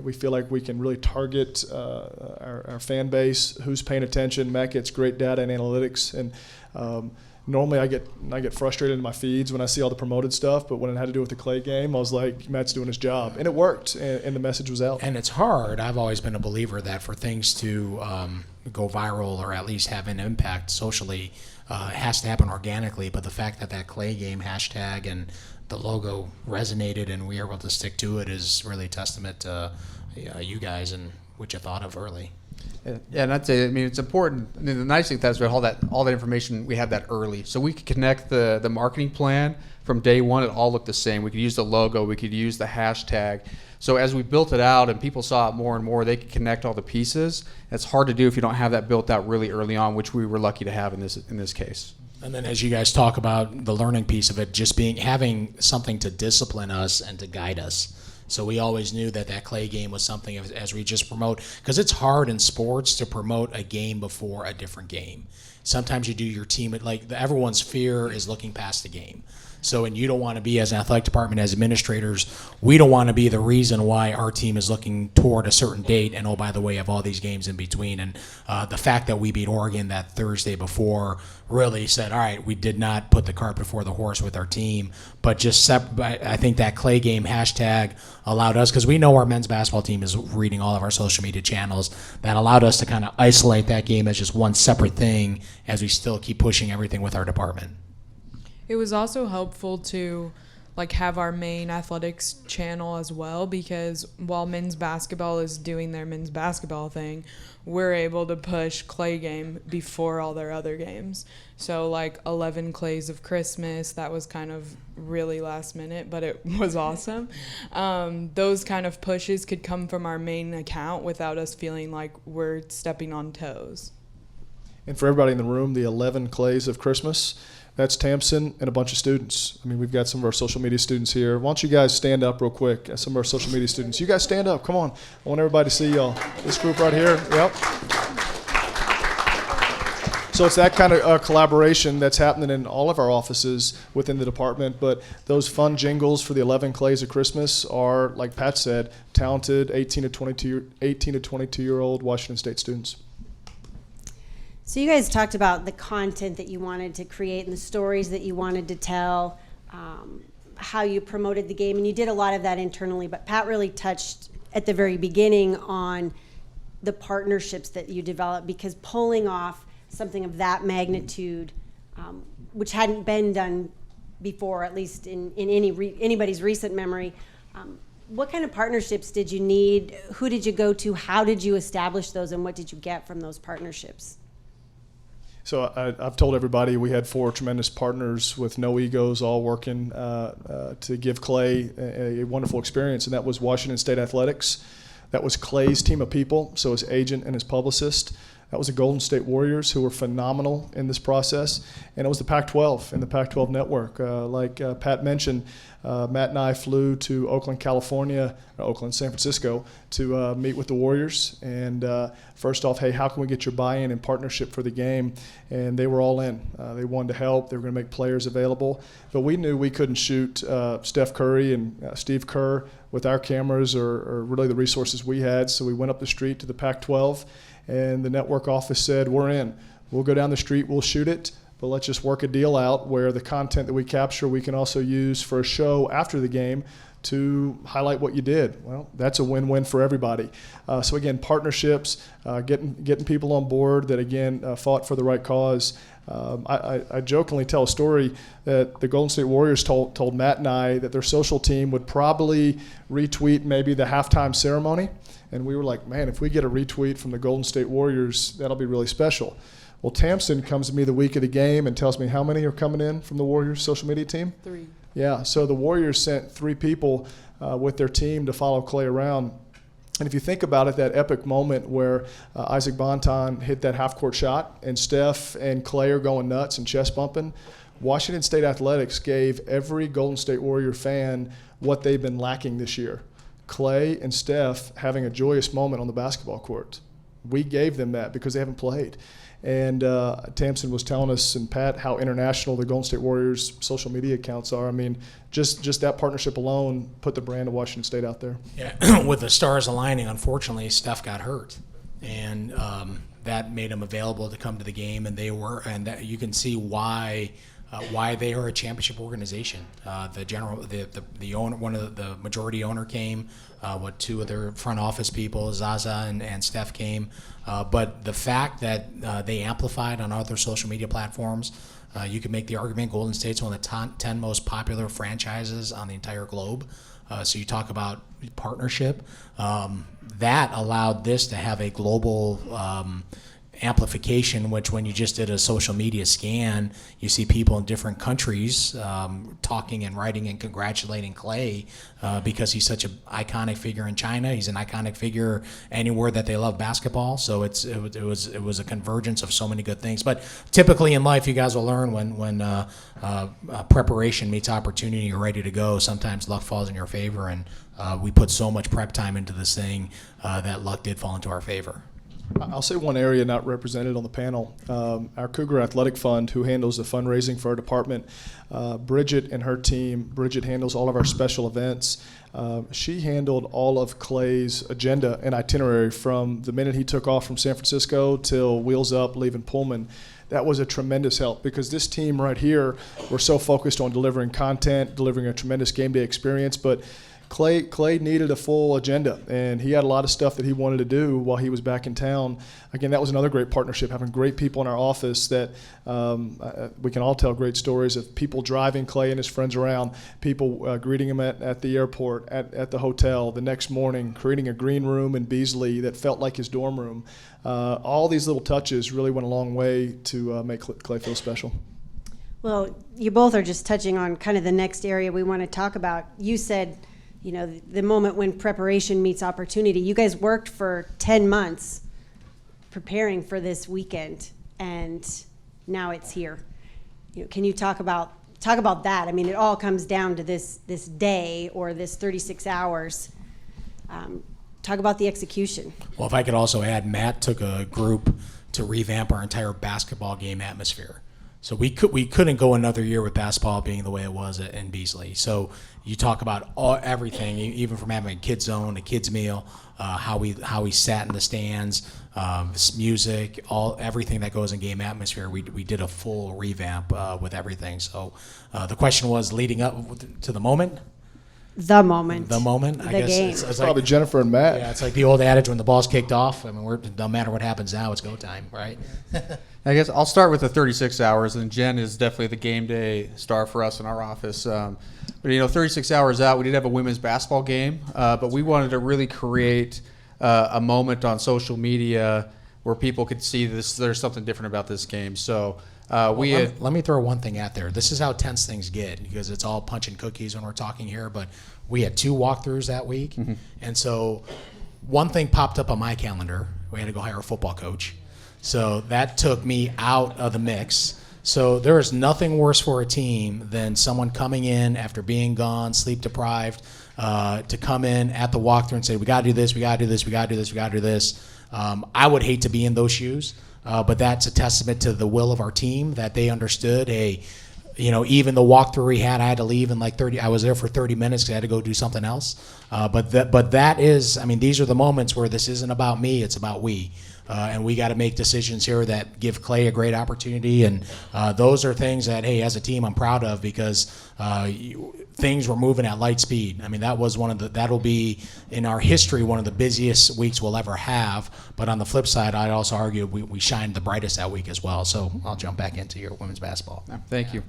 Speaker 6: We feel like we can really target our fan base, who's paying attention. Matt gets great data and analytics. And normally I get frustrated in my feeds when I see all the promoted stuff, but when it had to do with the Klay game, I was like, Matt's doing his job. And it worked, and the message was out.
Speaker 4: And it's hard. I've always been a believer that for things to go viral or at least have an impact socially, it has to happen organically, but the fact that Klay game hashtag and the logo resonated and we were able to stick to it is really a testament to you guys and what you thought of early.
Speaker 5: Yeah, and I'd say, I mean, it's important. I mean, the nice thing that's all that information, we have that early. So we could connect the marketing plan from day one. It all looked the same. We could use the logo. We could use the hashtag. So as we built it out and people saw it more and more, they could connect all the pieces. It's hard to do if you don't have that built out really early on, which we were lucky to have in this case.
Speaker 4: And then as you guys talk about the learning piece of it, just having something to discipline us and to guide us. So we always knew that Clay game was something as we just promote, because it's hard in sports to promote a game before a different game. Sometimes you do your team, everyone's fear is looking past the game. So, and you don't want to be, as an athletic department, as administrators, we don't want to be the reason why our team is looking toward a certain date and, oh, by the way, have all these games in between. And the fact that we beat Oregon that Thursday before really said, all right, we did not put the cart before the horse with our team, but I think that Clay game hashtag allowed us, because we know our men's basketball team is reading all of our social media channels, that allowed us to kind of isolate that game as just one separate thing as we still keep pushing everything with our department.
Speaker 9: It was also helpful to have our main athletics channel as well, because while men's basketball is doing their men's basketball thing, we're able to push Clay game before all their other games. So 11 Clays of Christmas, that was kind of really last minute, but it was awesome. Those kind of pushes could come from our main account without us feeling like we're stepping on toes.
Speaker 6: And for everybody in the room, the 11 Clays of Christmas, that's TAMSYN and a bunch of students. I mean, we've got some of our social media students here. Why don't you guys stand up real quick? Some of our social media students. You guys stand up. Come on. I want everybody to see y'all. This group right here. Yep. So it's that kind of collaboration that's happening in all of our offices within the department. But those fun jingles for the 11 Clays of Christmas are, like Pat said, talented 18 to 22-year-old Washington State students.
Speaker 3: So you guys talked about the content that you wanted to create and the stories that you wanted to tell, how you promoted the game, and you did a lot of that internally, but Pat really touched at the very beginning on the partnerships that you developed, because pulling off something of that magnitude, which hadn't been done before, at least in anybody's recent memory, what kind of partnerships did you need? Who did you go to? How did you establish those, and what did you get from those partnerships?
Speaker 6: So I've told everybody we had 4 tremendous partners with no egos, all working to give Clay a wonderful experience, and that was Washington State Athletics. That was Clay's team of people, so his agent and his publicist. That was the Golden State Warriors, who were phenomenal in this process. And it was the Pac-12 and the Pac-12 network. Like Pat mentioned, Matt and I flew to Oakland, San Francisco, to meet with the Warriors. And first off, hey, how can we get your buy-in and partnership for the game? And they were all in. They wanted to help. They were going to make players available. But we knew we couldn't shoot Steph Curry and Steve Kerr with our cameras or really the resources we had. So we went up the street to the Pac-12. And the network office said, we're in. We'll go down the street, we'll shoot it, but let's just work a deal out where the content that we capture we can also use for a show after the game to highlight what you did. Well, that's a win-win for everybody. So again, partnerships, getting people on board that, again, fought for the right cause. I jokingly tell a story that the Golden State Warriors told Matt and I that their social team would probably retweet maybe the halftime ceremony. And we were like, man, if we get a retweet from the Golden State Warriors, that'll be really special. Well, TAMSYN comes to me the week of the game and tells me how many are coming in from the Warriors social media team?
Speaker 9: 3.
Speaker 6: Yeah, so the Warriors sent 3 people with their team to follow Clay around. And if you think about it, that epic moment where Isaac Bonton hit that half-court shot and Steph and Clay are going nuts and chest bumping, Washington State Athletics gave every Golden State Warrior fan what they've been lacking this year. Clay and Steph having a joyous moment on the basketball court. We gave them that because they haven't played. And TAMSYN was telling us, and Pat, how international the Golden State Warriors social media accounts are. I mean, just that partnership alone put the brand of Washington State out there.
Speaker 4: Yeah, with the stars aligning, unfortunately, Steph got hurt. And that made him available to come to the game, and you can see why they are a championship organization. The owner, one of the majority owner came. 2 of their front office people, Zaza and Steph, came. But the fact that they amplified on other social media platforms, you can make the argument Golden State's one of the 10 most popular franchises on the entire globe. So you talk about partnership. That allowed this to have a global amplification, which when you just did a social media scan, you see people in different countries talking and writing and congratulating Klay because he's such an iconic figure in China. He's an iconic figure anywhere that they love basketball. So it was a convergence of so many good things. But typically in life, you guys will learn when preparation meets opportunity, you're ready to go. Sometimes luck falls in your favor, and we put so much prep time into this thing that luck did fall into our favor.
Speaker 6: I'll say one area not represented on the panel. Our Cougar Athletic Fund, who handles the fundraising for our department, Bridget and her team. Bridget handles all of our special events. She handled all of Klay's agenda and itinerary from the minute he took off from San Francisco till wheels up, leaving Pullman. That was a tremendous help because this team right here, we're so focused on delivering content, delivering a tremendous game day experience, but Klay needed a full agenda, and he had a lot of stuff that he wanted to do while he was back in town. Again, that was another great partnership, having great people in our office that we can all tell great stories of people driving Klay and his friends around, people greeting him at the airport, at the hotel, the next morning, creating a green room in Beasley that felt like his dorm room. All these little touches really went a long way to make Klay feel special.
Speaker 3: Well, you both are just touching on kind of the next area we want to talk about. You said, you know, the moment when preparation meets opportunity. You guys worked for 10 months preparing for this weekend, and now it's here. You know, can you talk about that? I mean, it all comes down to this day or this 36 hours. Talk about the execution.
Speaker 4: Well, if I could also add, Matt took a group to revamp our entire basketball game atmosphere. So we couldn't go another year with basketball being the way it was in Beasley. So you talk about everything, even from having a kids zone, a kids meal, how we sat in the stands, music, everything that goes in game atmosphere. We did a full revamp with everything. So the question was leading up to the moment.
Speaker 3: The moment.
Speaker 4: I guess
Speaker 3: game.
Speaker 6: It's probably like Jennifer and Matt.
Speaker 4: Yeah, it's like the old adage when the ball's kicked off. I mean, no matter what happens now, it's go time, right?
Speaker 5: I guess I'll start with the 36 hours, and Jen is definitely the game day star for us in our office. But, 36 hours out, we did have a women's basketball game, but we wanted to really create a moment on social media where people could see this. There's something different about this game. So let
Speaker 4: me throw one thing out there. This is how tense things get because it's all punch and cookies when we're talking here, but we had 2 walkthroughs that week. Mm-hmm. And so one thing popped up on my calendar. We had to go hire a football coach. So that took me out of the mix. So there is nothing worse for a team than someone coming in after being gone, sleep deprived, to come in at the walkthrough and say, we got to do this, we got to do this, we got to do this, we got to do this. I would hate to be in those shoes, but that's a testament to the will of our team that they understood, hey, even the walkthrough we had, I had to leave in like 30. I was there for 30 minutes because I had to go do something else. But that is, these are the moments where this isn't about me, it's about we. And we got to make decisions here that give Klay a great opportunity. And those are things that, hey, as a team, I'm proud of because things were moving at light speed. That was that'll be in our history one of the busiest weeks we'll ever have. But on the flip side, I'd also argue we shined the brightest that week as well. So I'll jump back into your women's basketball.
Speaker 5: Thank you.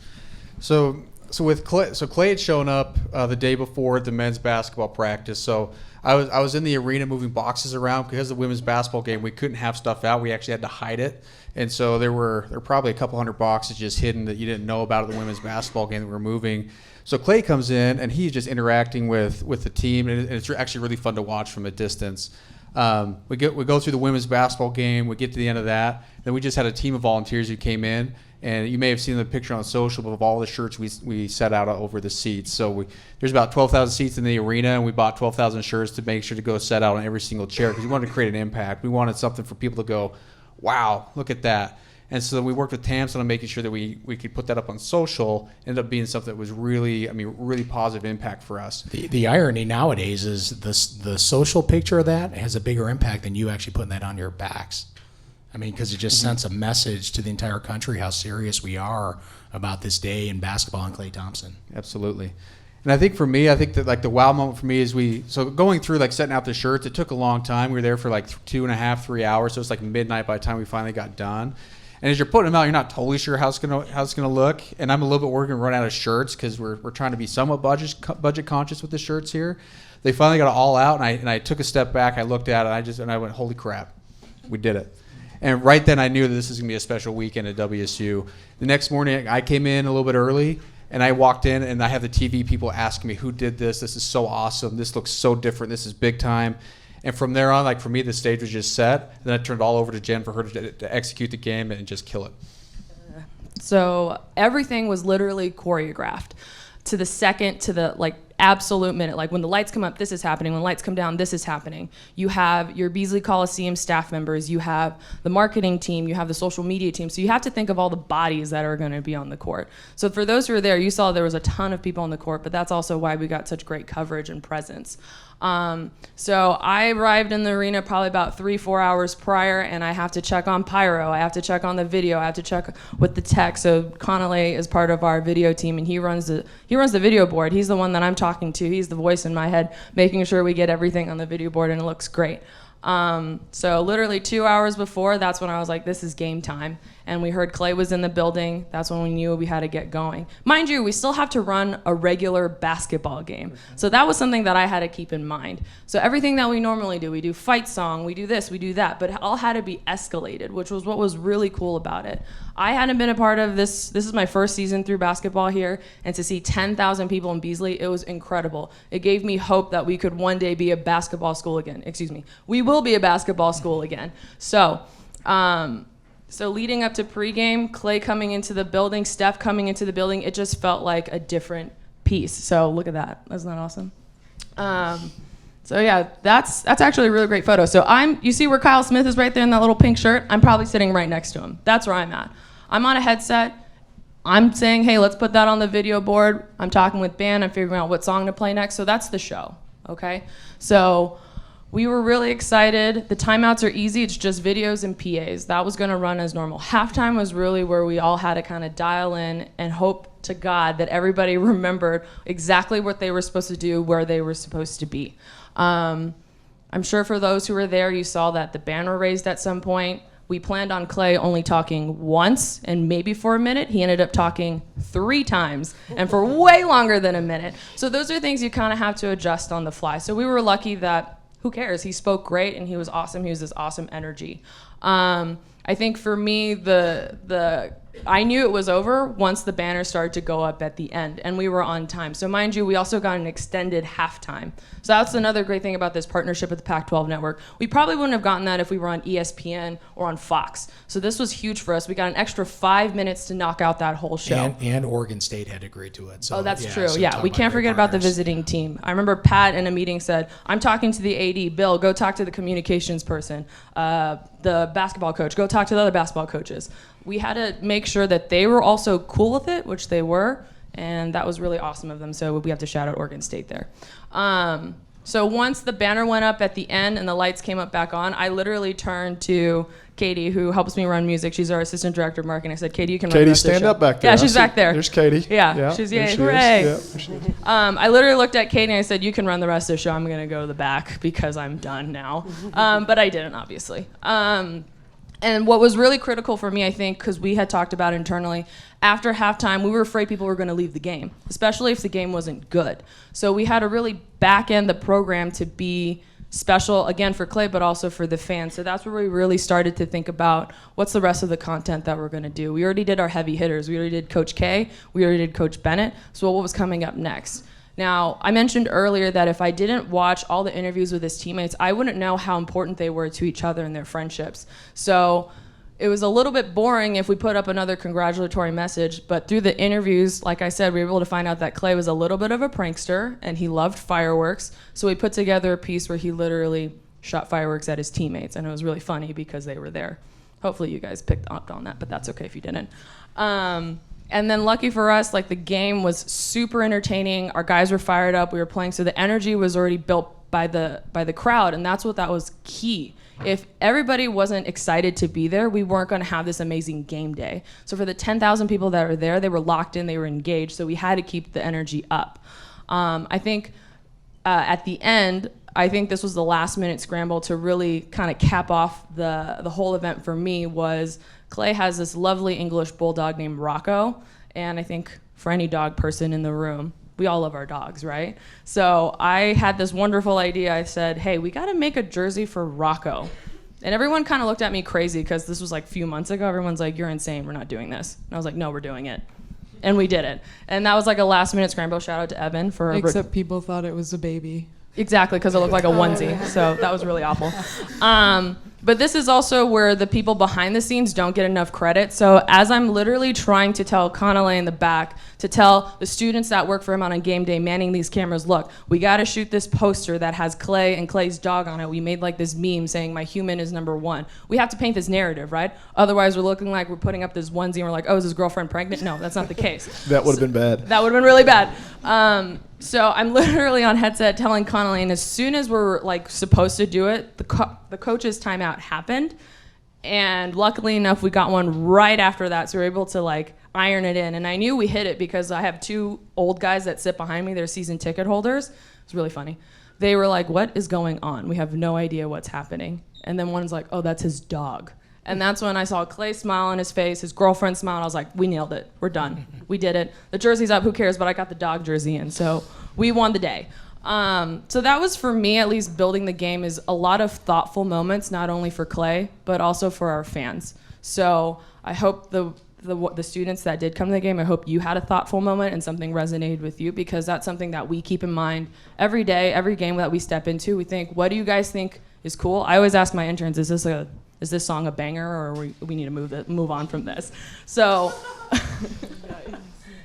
Speaker 5: So with Klay had shown up the day before at the men's basketball practice. So I was in the arena moving boxes around because of the women's basketball game. We couldn't have stuff out. We actually had to hide it. And so there were probably a couple hundred boxes just hidden that you didn't know about at the women's basketball game that we were moving. So Klay comes in, and he's just interacting with the team, and it's actually really fun to watch from a distance. We go through the women's basketball game. We get to the end of that. Then we just had a team of volunteers who came in. And you may have seen the picture on social of all the shirts we set out over the seats. So there's about 12,000 seats in the arena, and we bought 12,000 shirts to make sure to go set out on every single chair because we wanted to create an impact. We wanted something for people to go, wow, look at that. And so we worked with TAMSYN on making sure that we could put that up on social. Ended up being something that was really positive impact for us.
Speaker 4: The irony nowadays is the social picture of that has a bigger impact than you actually putting that on your backs. Because it just sends a message to the entire country how serious we are about this day in basketball and Klay Thompson.
Speaker 5: Absolutely. And I think for me, that like the wow moment for me is going through like setting out the shirts, it took a long time. We were there for like 2.5, 3 hours. So it's like midnight by the time we finally got done. And as you're putting them out, you're not totally sure how it's gonna look. And I'm a little bit worried we're gonna run out of shirts because we're trying to be somewhat budget conscious with the shirts here. They finally got it all out, and I took a step back. I looked at it, and I went, holy crap, we did it. And right then I knew that this was gonna be a special weekend at WSU. The next morning I came in a little bit early, and I walked in, and I have the TV people asking me, who did this? This is so awesome. This looks so different. This is big time. And from there on, like for me, the stage was just set. And then I turned it all over to Jen for her to execute the game and just kill it.
Speaker 8: So everything was literally choreographed to the second, to the absolute minute. Like when the lights come up, this is happening. When the lights come down, this is happening. You have your Beasley Coliseum staff members. You have the marketing team. You have the social media team. So you have to think of all the bodies that are going to be on the court. So for those who were there, you saw there was a ton of people on the court, but that's also why we got such great coverage and presence. So I arrived in the arena probably about 3-4 hours prior, and I have to check on pyro, I have to check on the video, I have to check with the tech. So Connolly is part of our video team, and he runs the video board. He's the one that I'm talking to. He's the voice in my head, making sure we get everything on the video board, and it looks great. So literally 2 hours before, that's when I was like, this is game time. And we heard Klay was in the building. That's when we knew we had to get going. Mind you, we still have to run a regular basketball game. So that was something that I had to keep in mind. So everything that we normally do, we do fight song, we do this, we do that, but it all had to be escalated, which was what was really cool about it. I hadn't been a part of this. This is my first season through basketball here, and to see 10,000 people in Beasley, it was incredible. It gave me hope that we could one day be a basketball school again. Excuse me. We will be a basketball school again. So leading up to pregame, Klay coming into the building, Steph coming into the building, it just felt like a different piece. So look at that. Isn't that awesome? So yeah, that's actually a really great photo. So you see where Kyle Smith is right there in that little pink shirt? I'm probably sitting right next to him. That's where I'm at. I'm on a headset. I'm saying, hey, let's put that on the video board. I'm talking with band. I'm figuring out what song to play next. So that's the show, okay? So we were really excited. The timeouts are easy. It's just videos and PAs. That was going to run as normal. Halftime was really where we all had to kind of dial in and hope to God that everybody remembered exactly what they were supposed to do, where they were supposed to be. I'm sure for those who were there, you saw that the banner raised at some point. We planned on Klay only talking once and maybe for a minute. He ended up talking 3 times and for way longer than a minute. So those are things you kind of have to adjust on the fly. So we were lucky that, who cares? He spoke great and he was awesome. He was this awesome energy. I think for me, I knew it was over once the banner started to go up at the end, and we were on time. So mind you, we also got an extended halftime. So that's another great thing about this partnership with the Pac-12 network. We probably wouldn't have gotten that if we were on ESPN or on Fox. So this was huge for us. We got an extra 5 minutes to knock out that whole show.
Speaker 4: And Oregon State had agreed to it. So,
Speaker 8: that's true.
Speaker 4: So
Speaker 8: Yeah, we can't forget about the visiting team. I remember Pat in a meeting said, I'm talking to the AD. Bill, go talk to the communications person. The basketball coach, go talk to the other basketball coaches. We had to make sure that they were also cool with it, which they were, and that was really awesome of them. So we have to shout out Oregon State there. So once the banner went up at the end and the lights came up back on, I literally turned to Katie, who helps me run music. She's our assistant director of marketing. I said, Katie, you can run the rest of the show.
Speaker 6: Katie, stand up back there.
Speaker 8: Yeah, she's back there.
Speaker 6: There's Katie.
Speaker 8: Yeah, she's, yay, hooray. I literally looked at Katie and I said, you can run the rest of the show. I'm going to go to the back because I'm done now. But I didn't, obviously. And what was really critical for me, I think, because we had talked about internally, after halftime, we were afraid people were going to leave the game, especially if the game wasn't good. So we had to really back end the program to be special, again, for Klay, but also for the fans. So that's where we really started to think about what's the rest of the content that we're going to do. We already did our heavy hitters. We already did Coach K. We already did Coach Bennett. So what was coming up next? Now, I mentioned earlier that if I didn't watch all the interviews with his teammates, I wouldn't know how important they were to each other and their friendships. So it was a little bit boring if we put up another congratulatory message, but through the interviews, like I said, we were able to find out that Klay was a little bit of a prankster and he loved fireworks. So we put together a piece where he literally shot fireworks at his teammates, and it was really funny because they were there. Hopefully you guys picked up on that, but that's okay if you didn't. And then lucky for us, like, the game was super entertaining. Our guys were fired up. We were playing, so the energy was already built by the crowd, and that was key. If everybody wasn't excited to be there, we weren't going to have this amazing game day. So for the 10,000 people that were there, they were locked in, they were engaged, so we had to keep the energy up. I think at the end, I think this was the last minute scramble to really kind of cap off the whole event for me. Was Klay has this lovely English bulldog named Rocco, and I think for any dog person in the room, we all love our dogs, right? So I had this wonderful idea. I said, hey, we got to make a jersey for Rocco. And everyone kind of looked at me crazy because this was like a few months ago. Everyone's like, you're insane. We're not doing this. And I was like, no, we're doing it. And we did it. And that was like a last minute scramble. Shout out to Evan for...
Speaker 9: Except people thought it was a baby.
Speaker 8: Exactly, because it looked like a onesie. So that was really awful. But this is also where the people behind the scenes don't get enough credit. So as I'm literally trying to tell Connolly in the back, to tell the students that work for him on a game day, manning these cameras, look, we got to shoot this poster that has Klay and Klay's dog on it. We made like this meme saying my human is number one. We have to paint this narrative, right? Otherwise, we're looking like we're putting up this onesie and we're like, oh, is his girlfriend pregnant? No, that's not the case.
Speaker 6: That would have been bad.
Speaker 8: That would have been really bad. So I'm literally on headset telling Connolly, and as soon as we're like supposed to do it, the coach's timeout happened, and luckily enough, we got one right after that, so we were able to like iron it in. And I knew we hit it because I have two old guys that sit behind me. They're season ticket holders. It's really funny. They were like, "What is going on? We have no idea what's happening." And then one's like, "Oh, that's his dog." And that's when I saw Klay smile on his face, his girlfriend smile, and I was like, we nailed it. We're done. We did it. The jersey's up, who cares? But I got the dog jersey in, so we won the day. So that was, for me, at least, building the game is a lot of thoughtful moments, not only for Klay, but also for our fans. So I hope the students that did come to the game, I hope you had a thoughtful moment and something resonated with you, because that's something that we keep in mind every day, every game that we step into. We think, what do you guys think is cool? I always ask my interns, is this song a banger, or we need to move on from this? So,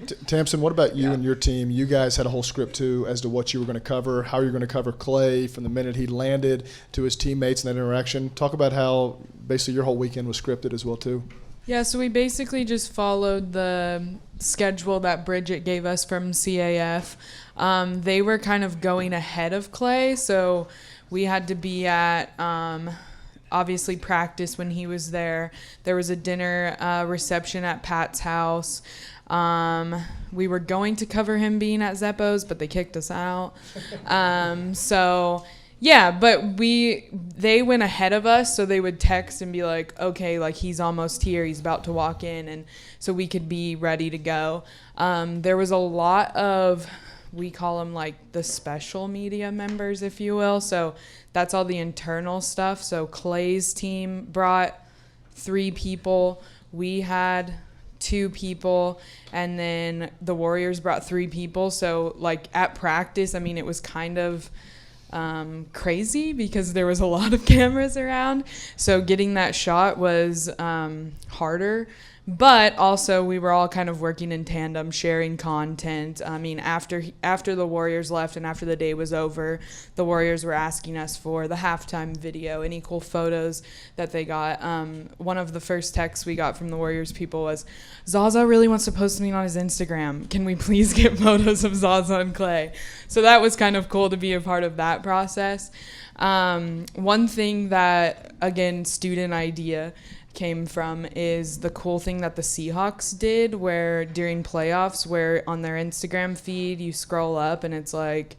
Speaker 6: TAMSYN, what about you and your team? You guys had a whole script too as to what you were going to cover, how you're going to cover Klay from the minute he landed to his teammates and that interaction. Talk about how basically your whole weekend was scripted as well too.
Speaker 9: Yeah, so we basically just followed the schedule that Bridget gave us from CAF. They were kind of going ahead of Klay, so we had to be at obviously practice when he was there. There was a dinner reception at Pat's house. We were going to cover him being at Zeppo's, but they kicked us out. So yeah, but they went ahead of us, so they would text and be like, okay, like he's almost here, he's about to walk in, and so we could be ready to go. There was a lot of, we call them like the special media members, if you will. So that's all the internal stuff. So Klay's team brought 3 people. We had 2 people, and then the Warriors brought 3 people. So like at practice, I mean, it was kind of crazy because there was a lot of cameras around. So getting that shot was harder. But also we were all kind of working in tandem, sharing content. I mean, after the Warriors left and after the day was over, the Warriors were asking us for the halftime video, any cool photos that they got. One of the first texts we got from the Warriors people was, Zaza really wants to post something on his Instagram. Can we please get photos of Zaza and Klay? So that was kind of cool to be a part of that process. One thing that, again, student idea came from is the cool thing that the Seahawks did, where during playoffs, where on their Instagram feed you scroll up and it's like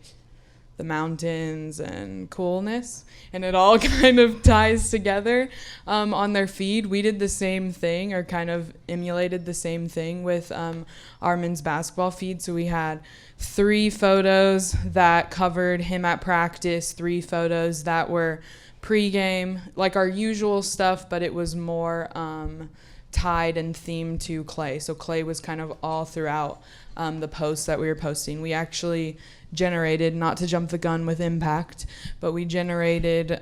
Speaker 9: the mountains and coolness, and it all kind of ties together on their feed. We did the same thing, or kind of emulated the same thing with our men's basketball feed. So we had 3 photos that covered him at practice, 3 photos that were pre-game, like our usual stuff, but it was more tied and themed to Klay. So Klay was kind of all throughout the posts that we were posting. We actually generated, not to jump the gun with Impact, but we generated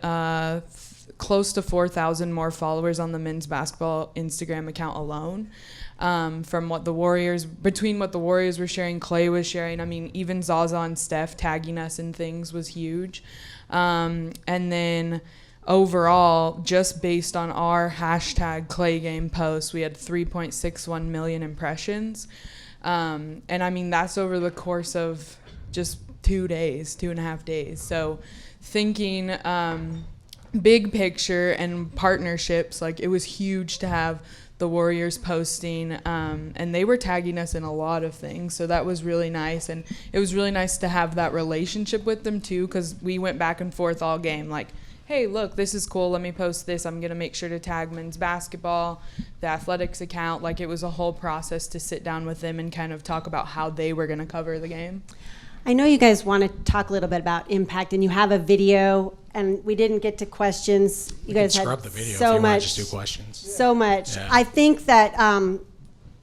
Speaker 9: close to 4,000 more followers on the men's basketball Instagram account alone. From what between what the Warriors were sharing, Klay was sharing. I mean, even Zaza and Steph tagging us in things was huge. And then overall, just based on our hashtag #KlayGame posts, we had 3.61 million impressions. And I mean, that's over the course of just 2.5 days. So thinking big picture and partnerships, like it was huge to have the the Warriors posting, and they were tagging us in a lot of things. So that was really nice, and it was really nice to have that relationship with them too, because we went back and forth all game, like, hey, look, this is cool, let me post this. I'm going to make sure to tag men's basketball, the athletics account. Like, it was a whole process to sit down with them and kind of talk about how they were going to cover the game.
Speaker 3: I know you guys want to talk a little bit about impact, and you have a video, and we didn't get to questions. You guys had
Speaker 4: scrub the video
Speaker 3: so
Speaker 4: if you
Speaker 3: much,
Speaker 4: want to just do questions.
Speaker 3: so much.
Speaker 4: Yeah.
Speaker 3: I think that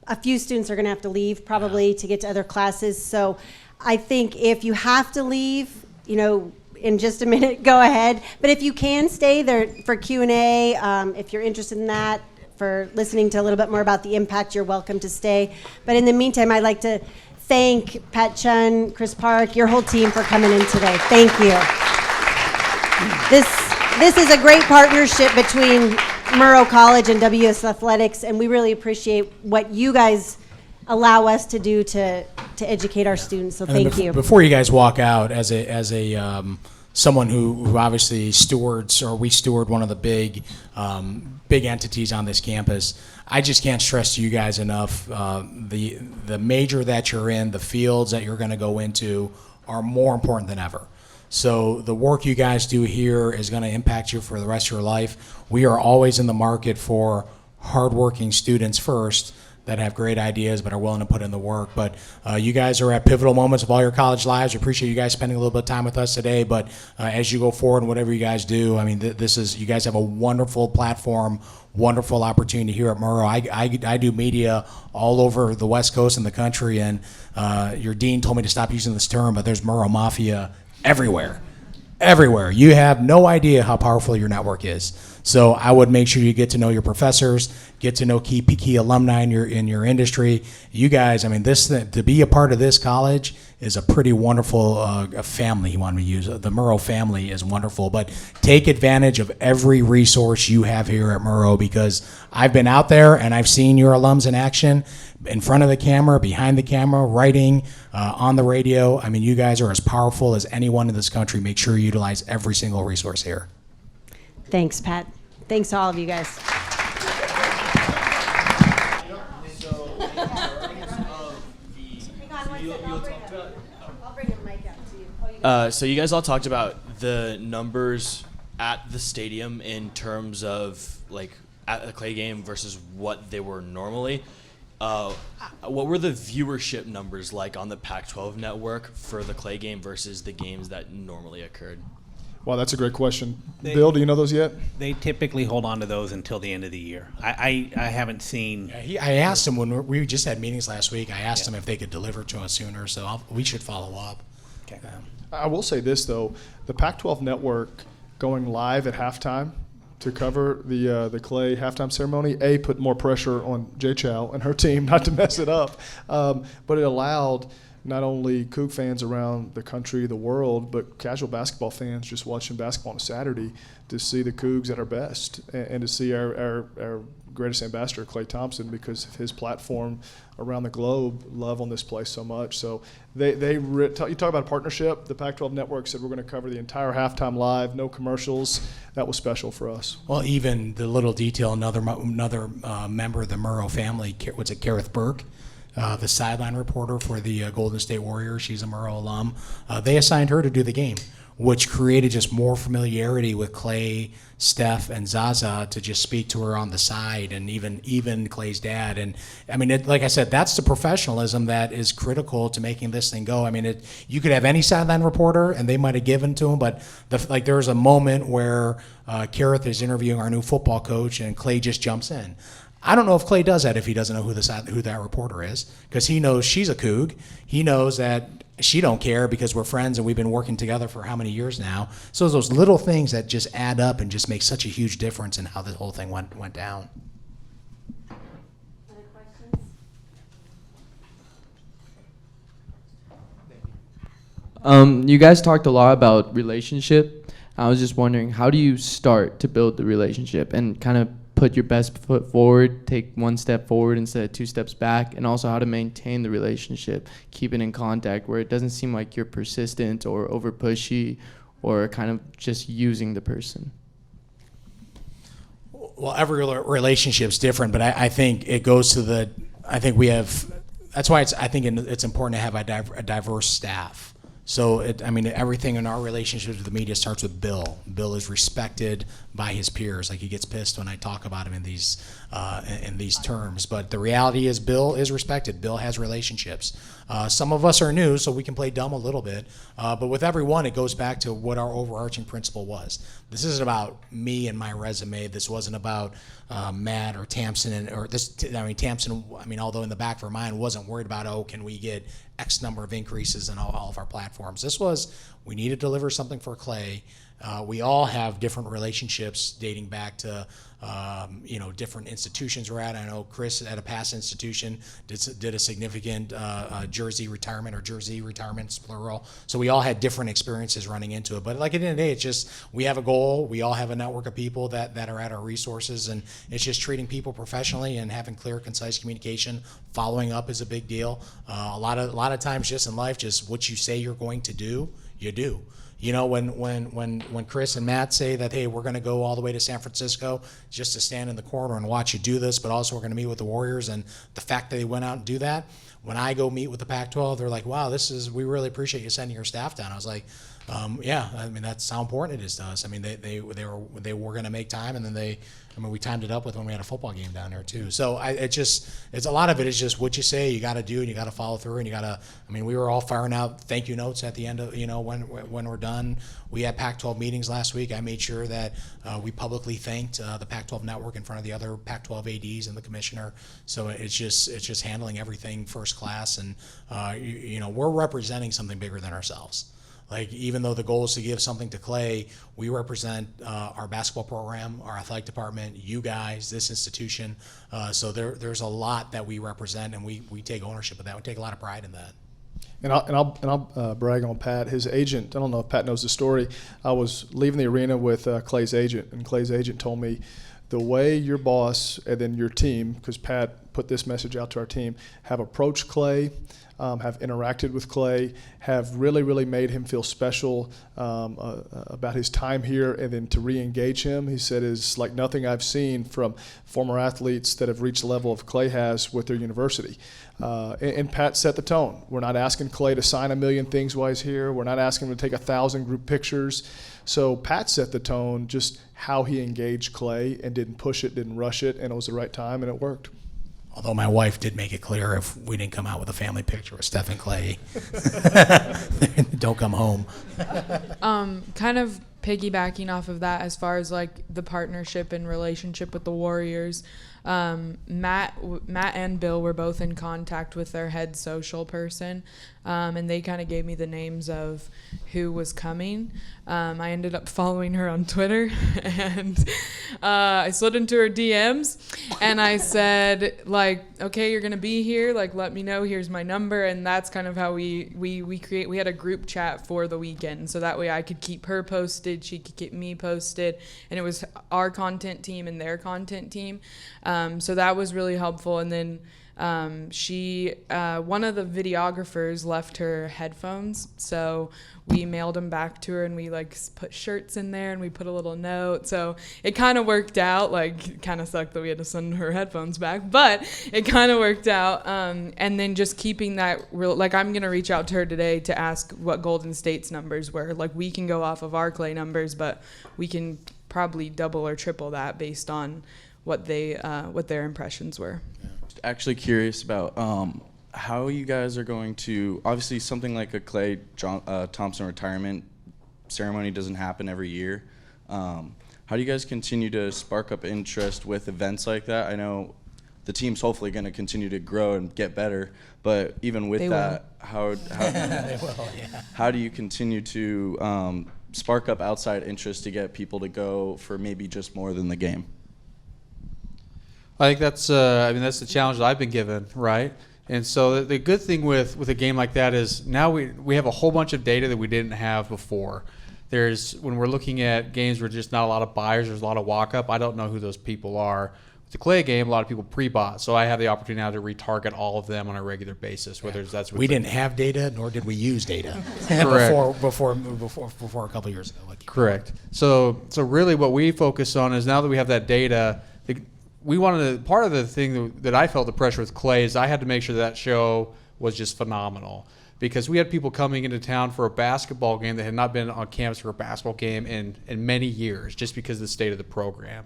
Speaker 3: a few students are going to have to leave probably to get to other classes. So I think if you have to leave, in just a minute, go ahead. But if you can stay there for Q&A, if you're interested in that, for listening to a little bit more about the impact, you're welcome to stay. But in the meantime, I'd like to thank Pat Chun, Chris Park, your whole team for coming in today. Thank you. This is a great partnership between Murrow College and WSU Athletics, and we really appreciate what you guys allow us to do to educate our students. So thank you.
Speaker 4: Before you guys walk out, as a someone who obviously we steward one of the big entities on this campus, I just can't stress to you guys enough, the major that you're in, the fields that you're going to go into are more important than ever. So the work you guys do here is going to impact you for the rest of your life. We are always in the market for hardworking students first that have great ideas but are willing to put in the work. But you guys are at pivotal moments of all your college lives. We appreciate you guys spending a little bit of time with us today. But as you go forward and whatever you guys do, I mean, you guys have a wonderful platform, wonderful opportunity here at Murrow. I do media all over the West Coast and the country, and your dean told me to stop using this term, but there's Murrow Mafia everywhere. Everywhere. You have no idea how powerful your network is. So I would make sure you get to know your professors, get to know key alumni in your industry. You guys, I mean, to be a part of this college is a pretty wonderful family. You want me to use the Murrow family is wonderful, but take advantage of every resource you have here at Murrow, because I've been out there and I've seen your alums in action, in front of the camera, behind the camera, writing, on the radio. I mean, you guys are as powerful as anyone in this country. Make sure you utilize every single resource here.
Speaker 3: Thanks, Pat. Thanks to all of you guys.
Speaker 10: So you guys all talked about the numbers at the stadium in terms of like at the Klay game versus what they were normally. What were the viewership numbers like on the Pac-12 network for the Klay game versus the games that normally occurred?
Speaker 6: Wow, that's a great question. Bill, do you know those yet?
Speaker 7: They typically hold on to those until the end of the year. I haven't seen.
Speaker 4: I asked him when we just had meetings last week. I asked him if they could deliver to us sooner, so we should follow up.
Speaker 7: Okay.
Speaker 6: I will say this, though. The Pac-12 network going live at halftime to cover the Klay halftime ceremony, put more pressure on CHOW and her team not to mess it up, but it allowed not only Coug fans around the country, the world, but casual basketball fans just watching basketball on a Saturday to see the Cougs at our best and to see our greatest ambassador, Klay Thompson, because of his platform around the globe, love on this place so much. So you talk about a partnership. The Pac-12 network said we're going to cover the entire halftime live, no commercials. That was special for us.
Speaker 4: Well, even the little detail, another member of the Murrow family, Kareth Burke, the sideline reporter for the Golden State Warriors. She's a Murrow alum. They assigned her to do the game, which created just more familiarity with Klay, Steph, and Zaza to just speak to her on the side, and even Klay's dad. And I mean, like I said, that's the professionalism that is critical to making this thing go. I mean, you could have any sideline reporter, and they might have given to him, but there was a moment where Kareth is interviewing our new football coach, and Klay just jumps in. I don't know if Klay does that if he doesn't know who that reporter is, because he knows she's a Coug. He knows that she don't care because we're friends and we've been working together for how many years now. So those little things that just add up and just make such a huge difference in how this whole thing went down.
Speaker 3: Other
Speaker 11: questions? You guys talked a lot about relationship. I was just wondering, how do you start to build the relationship and kind of put your best foot forward, take one step forward instead of two steps back, and also how to maintain the relationship, keep it in contact where it doesn't seem like you're persistent or over pushy or kind of just using the person?
Speaker 4: Well, every relationship's different, but I think it goes to the. I think we have. That's why I think it's important to have a diverse staff. So, everything in our relationships with the media starts with Bill. Bill is respected by his peers. Like, he gets pissed when I talk about him in these terms. But the reality is Bill is respected. Bill has relationships. Some of us are new, so we can play dumb a little bit. But with everyone, it goes back to what our overarching principle was. This isn't about me and my resume. This wasn't about Matt or TAMSYN. TAMSYN, although in the back of her mind wasn't worried about, can we get X number of increases in all of our platforms. This was, we need to deliver something for Klay. We all have different relationships dating back to, different institutions we're at. I know Chris at a past institution did a significant jersey retirements, plural. So we all had different experiences running into it. But like at the end of the day, it's just, we have a goal. We all have a network of people that are at our resources, and it's just treating people professionally and having clear, concise communication. Following up is a big deal. A lot of times just in life, just what you say you're going to do, you do. When Chris and Matt say that, hey, we're going to go all the way to San Francisco just to stand in the corner and watch you do this, but also we're going to meet with the Warriors, and the fact that they went out and do that, when I go meet with the Pac-12, they're like, wow, we really appreciate you sending your staff down. I was like, that's how important it is to us. They were going to make time, and then we timed it up with when we had a football game down there too. So it's a lot of it is just what you say you got to do, and you got to follow through, and you got to. We were all firing out thank you notes at the end of when we're done. We had Pac-12 meetings last week. I made sure that we publicly thanked the Pac-12 network in front of the other Pac-12 ADs and the commissioner. So it's just handling everything first class, and we're representing something bigger than ourselves. Like, even though the goal is to give something to Klay, we represent our basketball program, our athletic department, you guys, this institution. So there's a lot that we represent, and we take ownership of that. We take a lot of pride in that.
Speaker 6: And I'll brag on Pat. His agent, I don't know if Pat knows the story. I was leaving the arena with Klay's agent, and Klay's agent told me, the way your boss and then your team, because Pat put this message out to our team, have approached Klay, have interacted with Klay, have really, really made him feel special about his time here, and then to re-engage him, he said, is like nothing I've seen from former athletes that have reached the level of Klay has with their university. And Pat set the tone. We're not asking Klay to sign 1 million things while he's here. We're not asking him to take 1,000 group pictures. So Pat set the tone, just how he engaged Klay and didn't push it, didn't rush it, and it was the right time, and it worked.
Speaker 4: Although my wife did make it clear, if we didn't come out with a family picture with Steph and Klay, don't come home.
Speaker 9: Kind of piggybacking off of that, as far as like the partnership and relationship with the Warriors, Matt and Bill were both in contact with their head social person, and they kind of gave me the names of who was coming. I ended up following her on Twitter, and I slid into her DMs, and I said, like, okay, you're gonna be here, like, let me know, here's my number. And that's kind of how we had a group chat for the weekend, so that way I could keep her posted, she could keep me posted, and it was our content team and their content team. So that was really helpful. And then one of the videographers left her headphones, so we mailed them back to her, and we like put shirts in there, and we put a little note. So it kind of worked out. Like, kind of sucked that we had to send her headphones back, but it kind of worked out. And then just keeping that real, like, I'm gonna reach out to her today to ask what Golden State's numbers were. Like, we can go off of our Klay numbers, but we can probably double or triple that based on what their impressions were.
Speaker 12: Actually curious about how you guys are going to, obviously something like a Klay Thompson retirement ceremony doesn't happen every year. How do you guys continue to spark up interest with events like that? I know the team's hopefully going to continue to grow and get better, but even with how do you continue to spark up outside interest to get people to go for maybe just more than the game?
Speaker 5: I think that's the challenge that I've been given, right? And so the good thing with a game like that is now we have a whole bunch of data that we didn't have before. When we're looking at games where just not a lot of buyers, there's a lot of walk-up, I don't know who those people are. With the Klay game, a lot of people pre-bought, so I have the opportunity now to retarget all of them on a regular basis. We
Speaker 4: didn't have data, nor did we use data before a couple of years ago.
Speaker 5: Correct. So really what we focus on is, now that we have that data, we wanted to, part of the thing that I felt the pressure with Klay is I had to make sure that show was just phenomenal, because we had people coming into town for a basketball game that had not been on campus for a basketball game in many years, just because of the state of the program.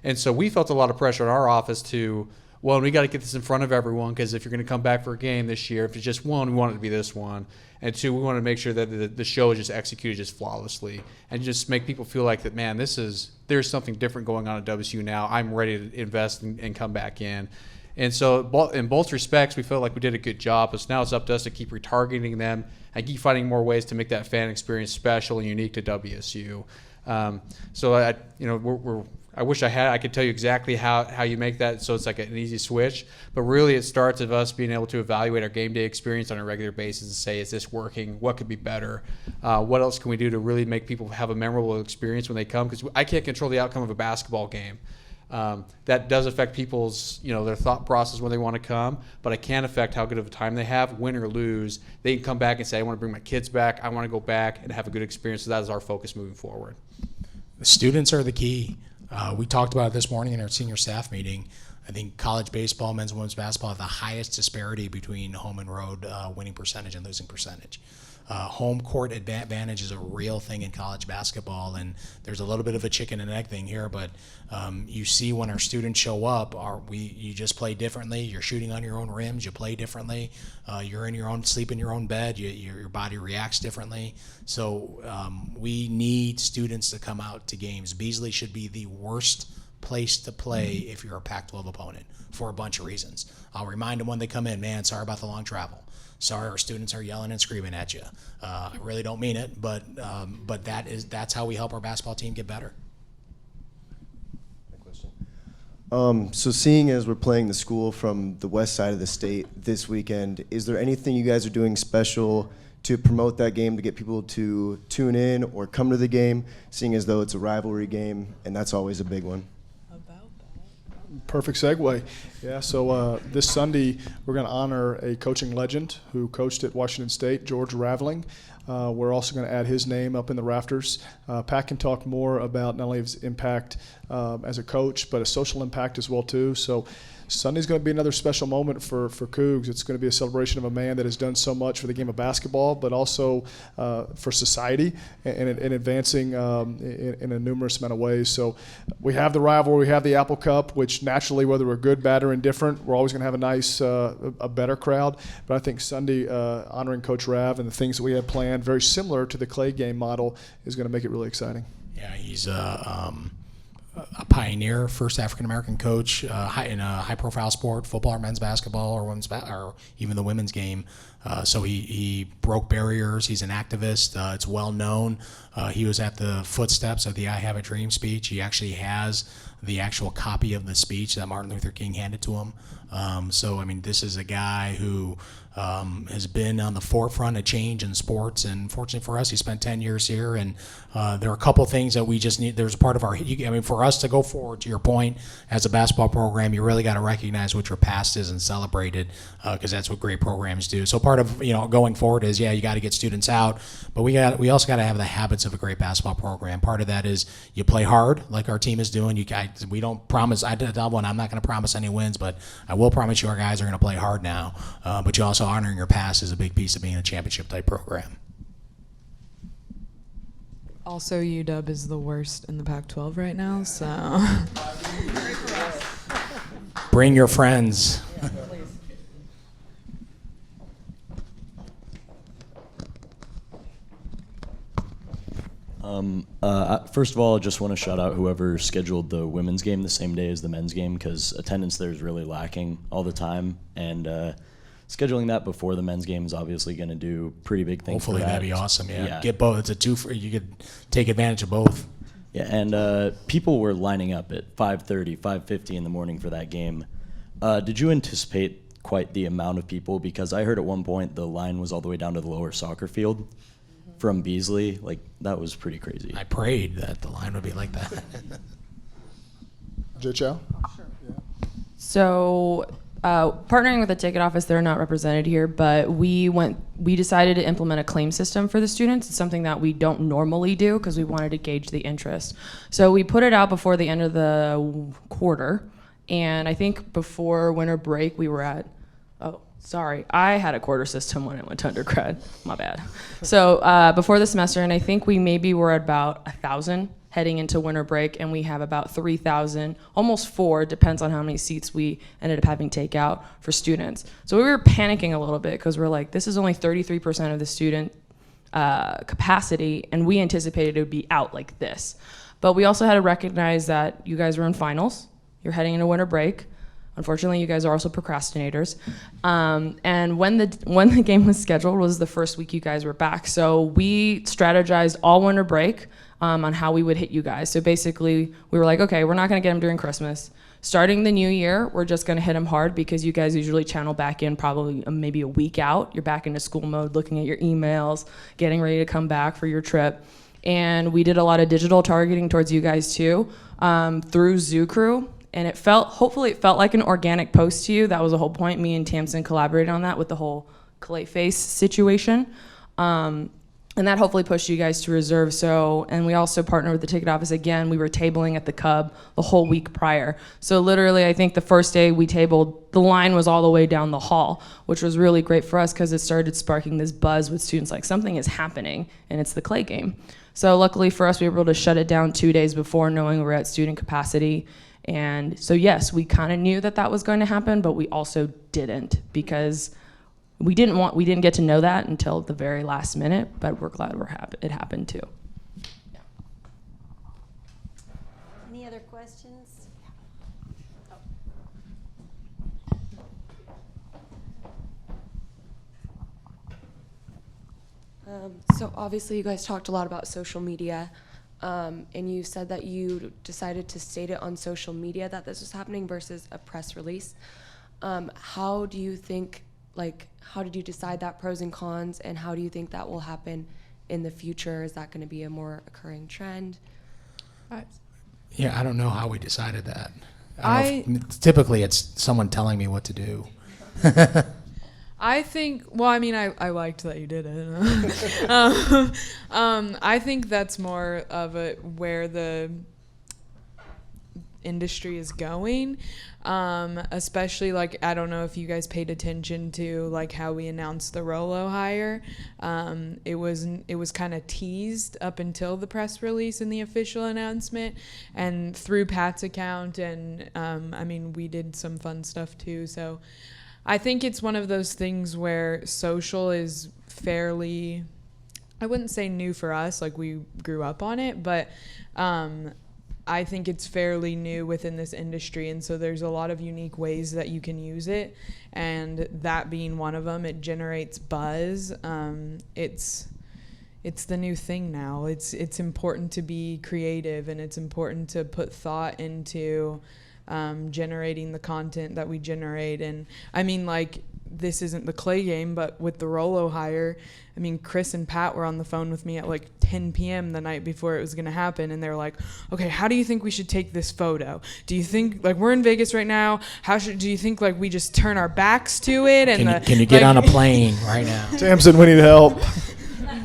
Speaker 5: And so we felt a lot of pressure in our office to, well, we got to get this in front of everyone, because if you're going to come back for a game this year, if it's just one, we want it to be this one. And two, we want to make sure that the show is just executed just flawlessly, and just make people feel like that, man, there's something different going on at WSU now. I'm ready to invest and come back in. And so in both respects, we felt like we did a good job. But now it's up to us to keep retargeting them and keep finding more ways to make that fan experience special and unique to WSU. I wish I could tell you exactly how you make that so it's like an easy switch, but really it starts with us being able to evaluate our game day experience on a regular basis and say, is this working? What could be better? What else can we do to really make people have a memorable experience when they come? Because I can't control the outcome of a basketball game. That does affect people's, their thought process when they want to come, but I can affect how good of a time they have, win or lose. They can come back and say, I want to bring my kids back. I want to go back and have a good experience. So that is our focus moving forward.
Speaker 4: The students are the key. We talked about it this morning in our senior staff meeting. I think college baseball, men's and women's basketball have the highest disparity between home and road winning percentage and losing percentage. Home court advantage is a real thing in college basketball, and there's a little bit of a chicken and egg thing here, but you see when our students show up, you just play differently. You're shooting on your own rims, you play differently. You're sleep in your own bed, your body reacts differently. So we need students to come out to games. Beasley should be the worst place to play if you're a Pac-12 opponent for a bunch of reasons. I'll remind them when they come in, man, sorry about the long travel. Sorry, our students are yelling and screaming at you. I really don't mean it, but that's how we help our basketball team get better.
Speaker 13: So seeing as we're playing the school from the west side of the state this weekend, is there anything you guys are doing special to promote that game, to get people to tune in or come to the game, seeing as though it's a rivalry game, and that's always a big one?
Speaker 6: Perfect segue. Yeah, so this Sunday we're going to honor a coaching legend who coached at Washington State, George Raveling. We're also going to add his name up in the rafters. Pat can talk more about not only his impact as a coach, but a social impact as well too. So Sunday's going to be another special moment for Cougs. It's going to be a celebration of a man that has done so much for the game of basketball, but also for society and advancing in a numerous amount of ways. So we have the rivalry, we have the Apple Cup, which naturally, whether we're good, bad, or indifferent, we're always going to have a nice, a better crowd. But I think Sunday, honoring Coach Rav and the things that we have planned, very similar to the Klay game model, is going to make it really exciting.
Speaker 4: Yeah, he's a pioneer, first African-American coach in a high-profile sport, football or men's basketball or or even the women's game. So he broke barriers. He's an activist. It's well known. He was at the footsteps of the I Have a Dream speech. He actually has the actual copy of the speech that Martin Luther King handed to him. So, I mean, this is a guy who has been on the forefront of change in sports, and fortunately for us, he spent 10 years here, and there are a couple things that we just need. There's a part of for us to go forward, to your point, as a basketball program, you really got to recognize what your past is and celebrate it, because that's what great programs do. So part of, going forward is, you got to get students out, but we also got to have the habits of a great basketball program. Part of that is you play hard, like our team is doing. We don't promise, I'm not going to promise any wins, but I will promise you our guys are going to play hard now, but you also honoring your past is a big piece of being a championship-type program.
Speaker 9: Also, UW is the worst in the Pac-12 right now, so.
Speaker 4: Bring your friends.
Speaker 10: First of all, I just want to shout out whoever scheduled the women's game the same day as the men's game, because attendance there is really lacking all the time, and scheduling that before the men's game is obviously going to do pretty big things.
Speaker 4: Hopefully that'd be awesome. Yeah, get both. It's a two for you could take advantage of both.
Speaker 10: Yeah, and people were lining up at 5:30, 5:50 in the morning for that game. Did you anticipate quite the amount of people? Because I heard at one point the line was all the way down to the lower soccer field from Beasley. Like, that was pretty crazy.
Speaker 4: I prayed that the line would be like that.
Speaker 6: CHOW?
Speaker 8: Sure. Yeah. So, partnering with the ticket office, they're not represented here, but we decided to implement a claim system for the students. It's something that we don't normally do because we wanted to gauge the interest. So we put it out before the end of the quarter, And I think before winter break, we were at, oh, sorry, I had a quarter system when I went to undergrad. My bad. So before the semester, and I think we maybe were at about 1,000 heading into winter break, and we have about 3,000, almost 4, depends on how many seats we ended up having take out for students. So we were panicking a little bit because we're like, this is only 33% of the student capacity, and we anticipated it would be out like this. But we also had to recognize that you guys were in finals, you're heading into winter break. Unfortunately, you guys are also procrastinators. And when the game was scheduled was the first week you guys were back. So we strategized all winter break on how we would hit you guys. So basically, we were like, okay, we're not gonna get them during Christmas. Starting the new year, we're just gonna hit them hard because you guys usually channel back in probably maybe a week out. You're back into school mode, looking at your emails, getting ready to come back for your trip. And we did a lot of digital targeting towards you guys too, through Zoo Crew. And hopefully it felt like an organic post to you. That was the whole point. Me and TAMSYN collaborated on that with the whole Klay face situation. And that hopefully pushed you guys to reserve. And we also partnered with the ticket office again. We were tabling at the Cub the whole week prior. So literally, I think the first day we tabled, the line was all the way down the hall, which was really great for us because it started sparking this buzz with students like something is happening, and it's the Klay game. So luckily for us, we were able to shut it down 2 days before, knowing we were at student capacity. And so yes, we kind of knew that was going to happen, but we also didn't because we didn't get to know that until the very last minute, but we're glad it happened too. Yeah.
Speaker 3: Any other questions?
Speaker 14: So obviously you guys talked a lot about social media, and you said that you decided to state it on social media that this was happening versus a press release. How do you think, how did you decide that, pros and cons, and how do you think that will happen in the future? Is that going to be a more occurring trend?
Speaker 4: Yeah, I don't know how we decided that. Typically, it's someone telling me what to do.
Speaker 9: I think, I liked that you did it. I think that's more of where the industry is going, especially I don't know if you guys paid attention to how we announced the Rolo hire. It was kind of teased up until the press release and the official announcement, and through Pat's account, and we did some fun stuff too. So I think it's one of those things where social is fairly, I wouldn't say new for us, we grew up on it, but I think it's fairly new within this industry, and so there's a lot of unique ways that you can use it, and that being one of them. It generates buzz. It's the new thing now. It's important to be creative, and it's important to put thought into generating the content that we generate. And this isn't the Klay game, but with the Rolo hire, Chris and Pat were on the phone with me at 10 p.m. the night before it was going to happen, and they're like, okay, how do you think we should take this photo? Do you think, we're in Vegas right now, do you think we just turn our backs to it? And
Speaker 4: can you get on a plane right now?
Speaker 6: TAMSYN, we need help.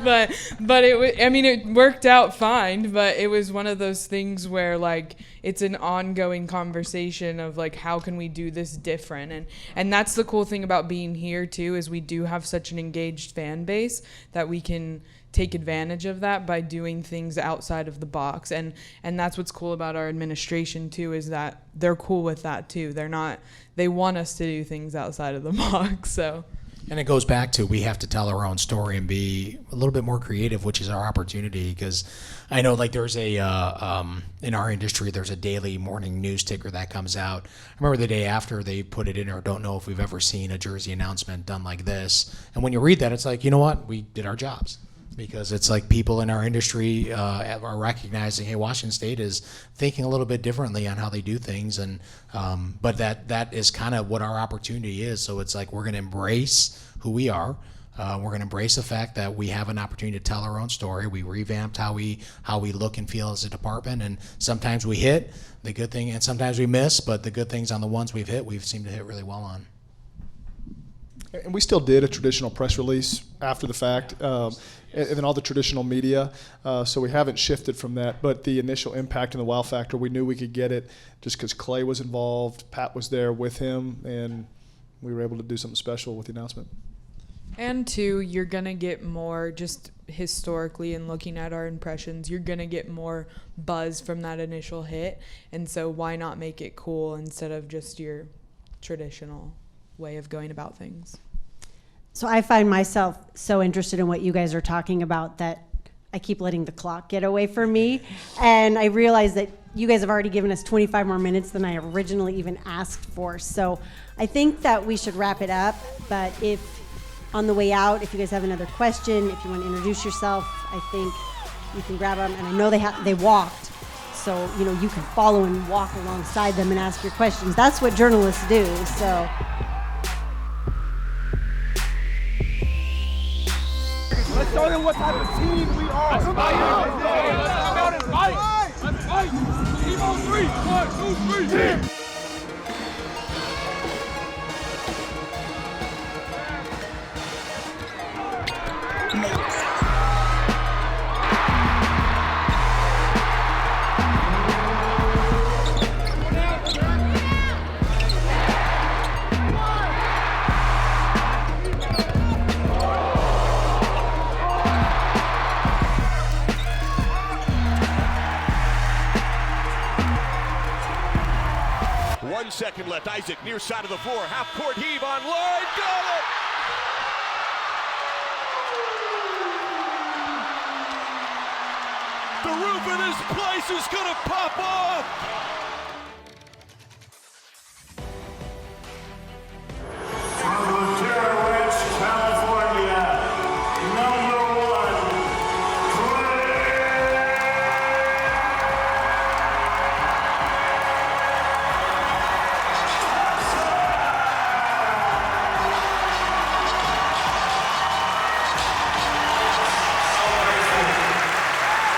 Speaker 9: but it worked out fine, but it was one of those things where it's an ongoing conversation of how can we do this different, and that's the cool thing about being here too, is we do have such an engaged fan base that we can take advantage of that by doing things outside of the box, and that's what's cool about our administration too, is that they're cool with that too. They want us to do things outside of the box. So.
Speaker 4: And it goes back to, we have to tell our own story and be a little bit more creative, which is our opportunity. Because I know there's in our industry, there's a daily morning news ticker that comes out. I remember the day after they put it in there, don't know if we've ever seen a jersey announcement done like this. And when you read that, it's you know what? We did our jobs. Because it's people in our industry are recognizing, hey, Washington State is thinking a little bit differently on how they do things, and but that is kind of what our opportunity is. So it's we're going to embrace who we are. We're going to embrace the fact that we have an opportunity to tell our own story. We revamped how we look and feel as a department, and sometimes we hit the good thing, and sometimes we miss. But the good things on the ones we've hit, we've seemed to hit really well on.
Speaker 6: And we still did a traditional press release after the fact, and then all the traditional media. So we haven't shifted from that. But the initial impact and the wow factor, we knew we could get it just because Klay was involved, Pat was there with him, and we were able to do something special with the announcement.
Speaker 9: And two, you're going to get more, just historically and looking at our impressions, you're going to get more buzz from that initial hit. And so why not make it cool instead of just your traditional way of going about things?
Speaker 3: So I find myself so interested in what you guys are talking about that I keep letting the clock get away from me. And I realize that you guys have already given us 25 more minutes than I originally even asked for. So I think that we should wrap it up. But if on the way out, if you guys have another question, if you want to introduce yourself, I think you can grab them. And I know they walked, so you can follow and walk alongside them and ask your questions. That's what journalists do. So.
Speaker 15: Let's show them what type of team we are. Let's fight. Let's fight. Let's fight. Team on 3. 1, 2, 3. Yeah.
Speaker 16: Second left. Isaac near side of the floor. Half court heave on line. Got it! The roof of this place is going to pop off!
Speaker 2: From Terra Ranch, California, number 1,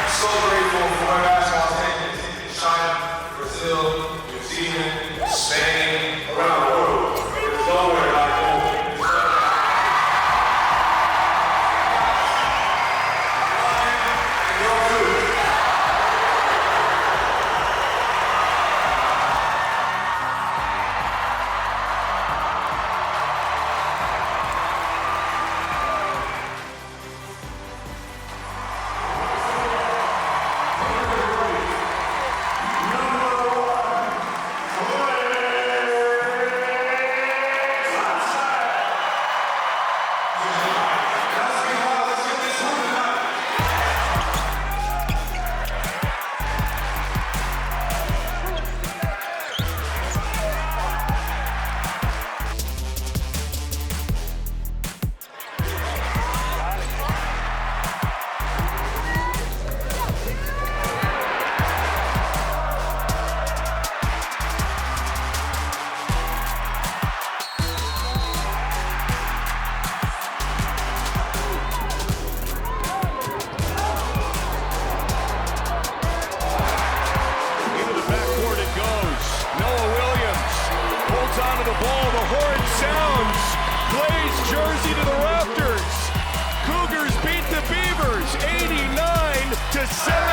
Speaker 15: So grateful for my basketball team in China, Brazil, New Zealand, Spain, around the world. There's nowhere like home.
Speaker 16: onto the ball. The horn sounds. Klay's jersey to the rafters. Cougars beat the Beavers 89-70.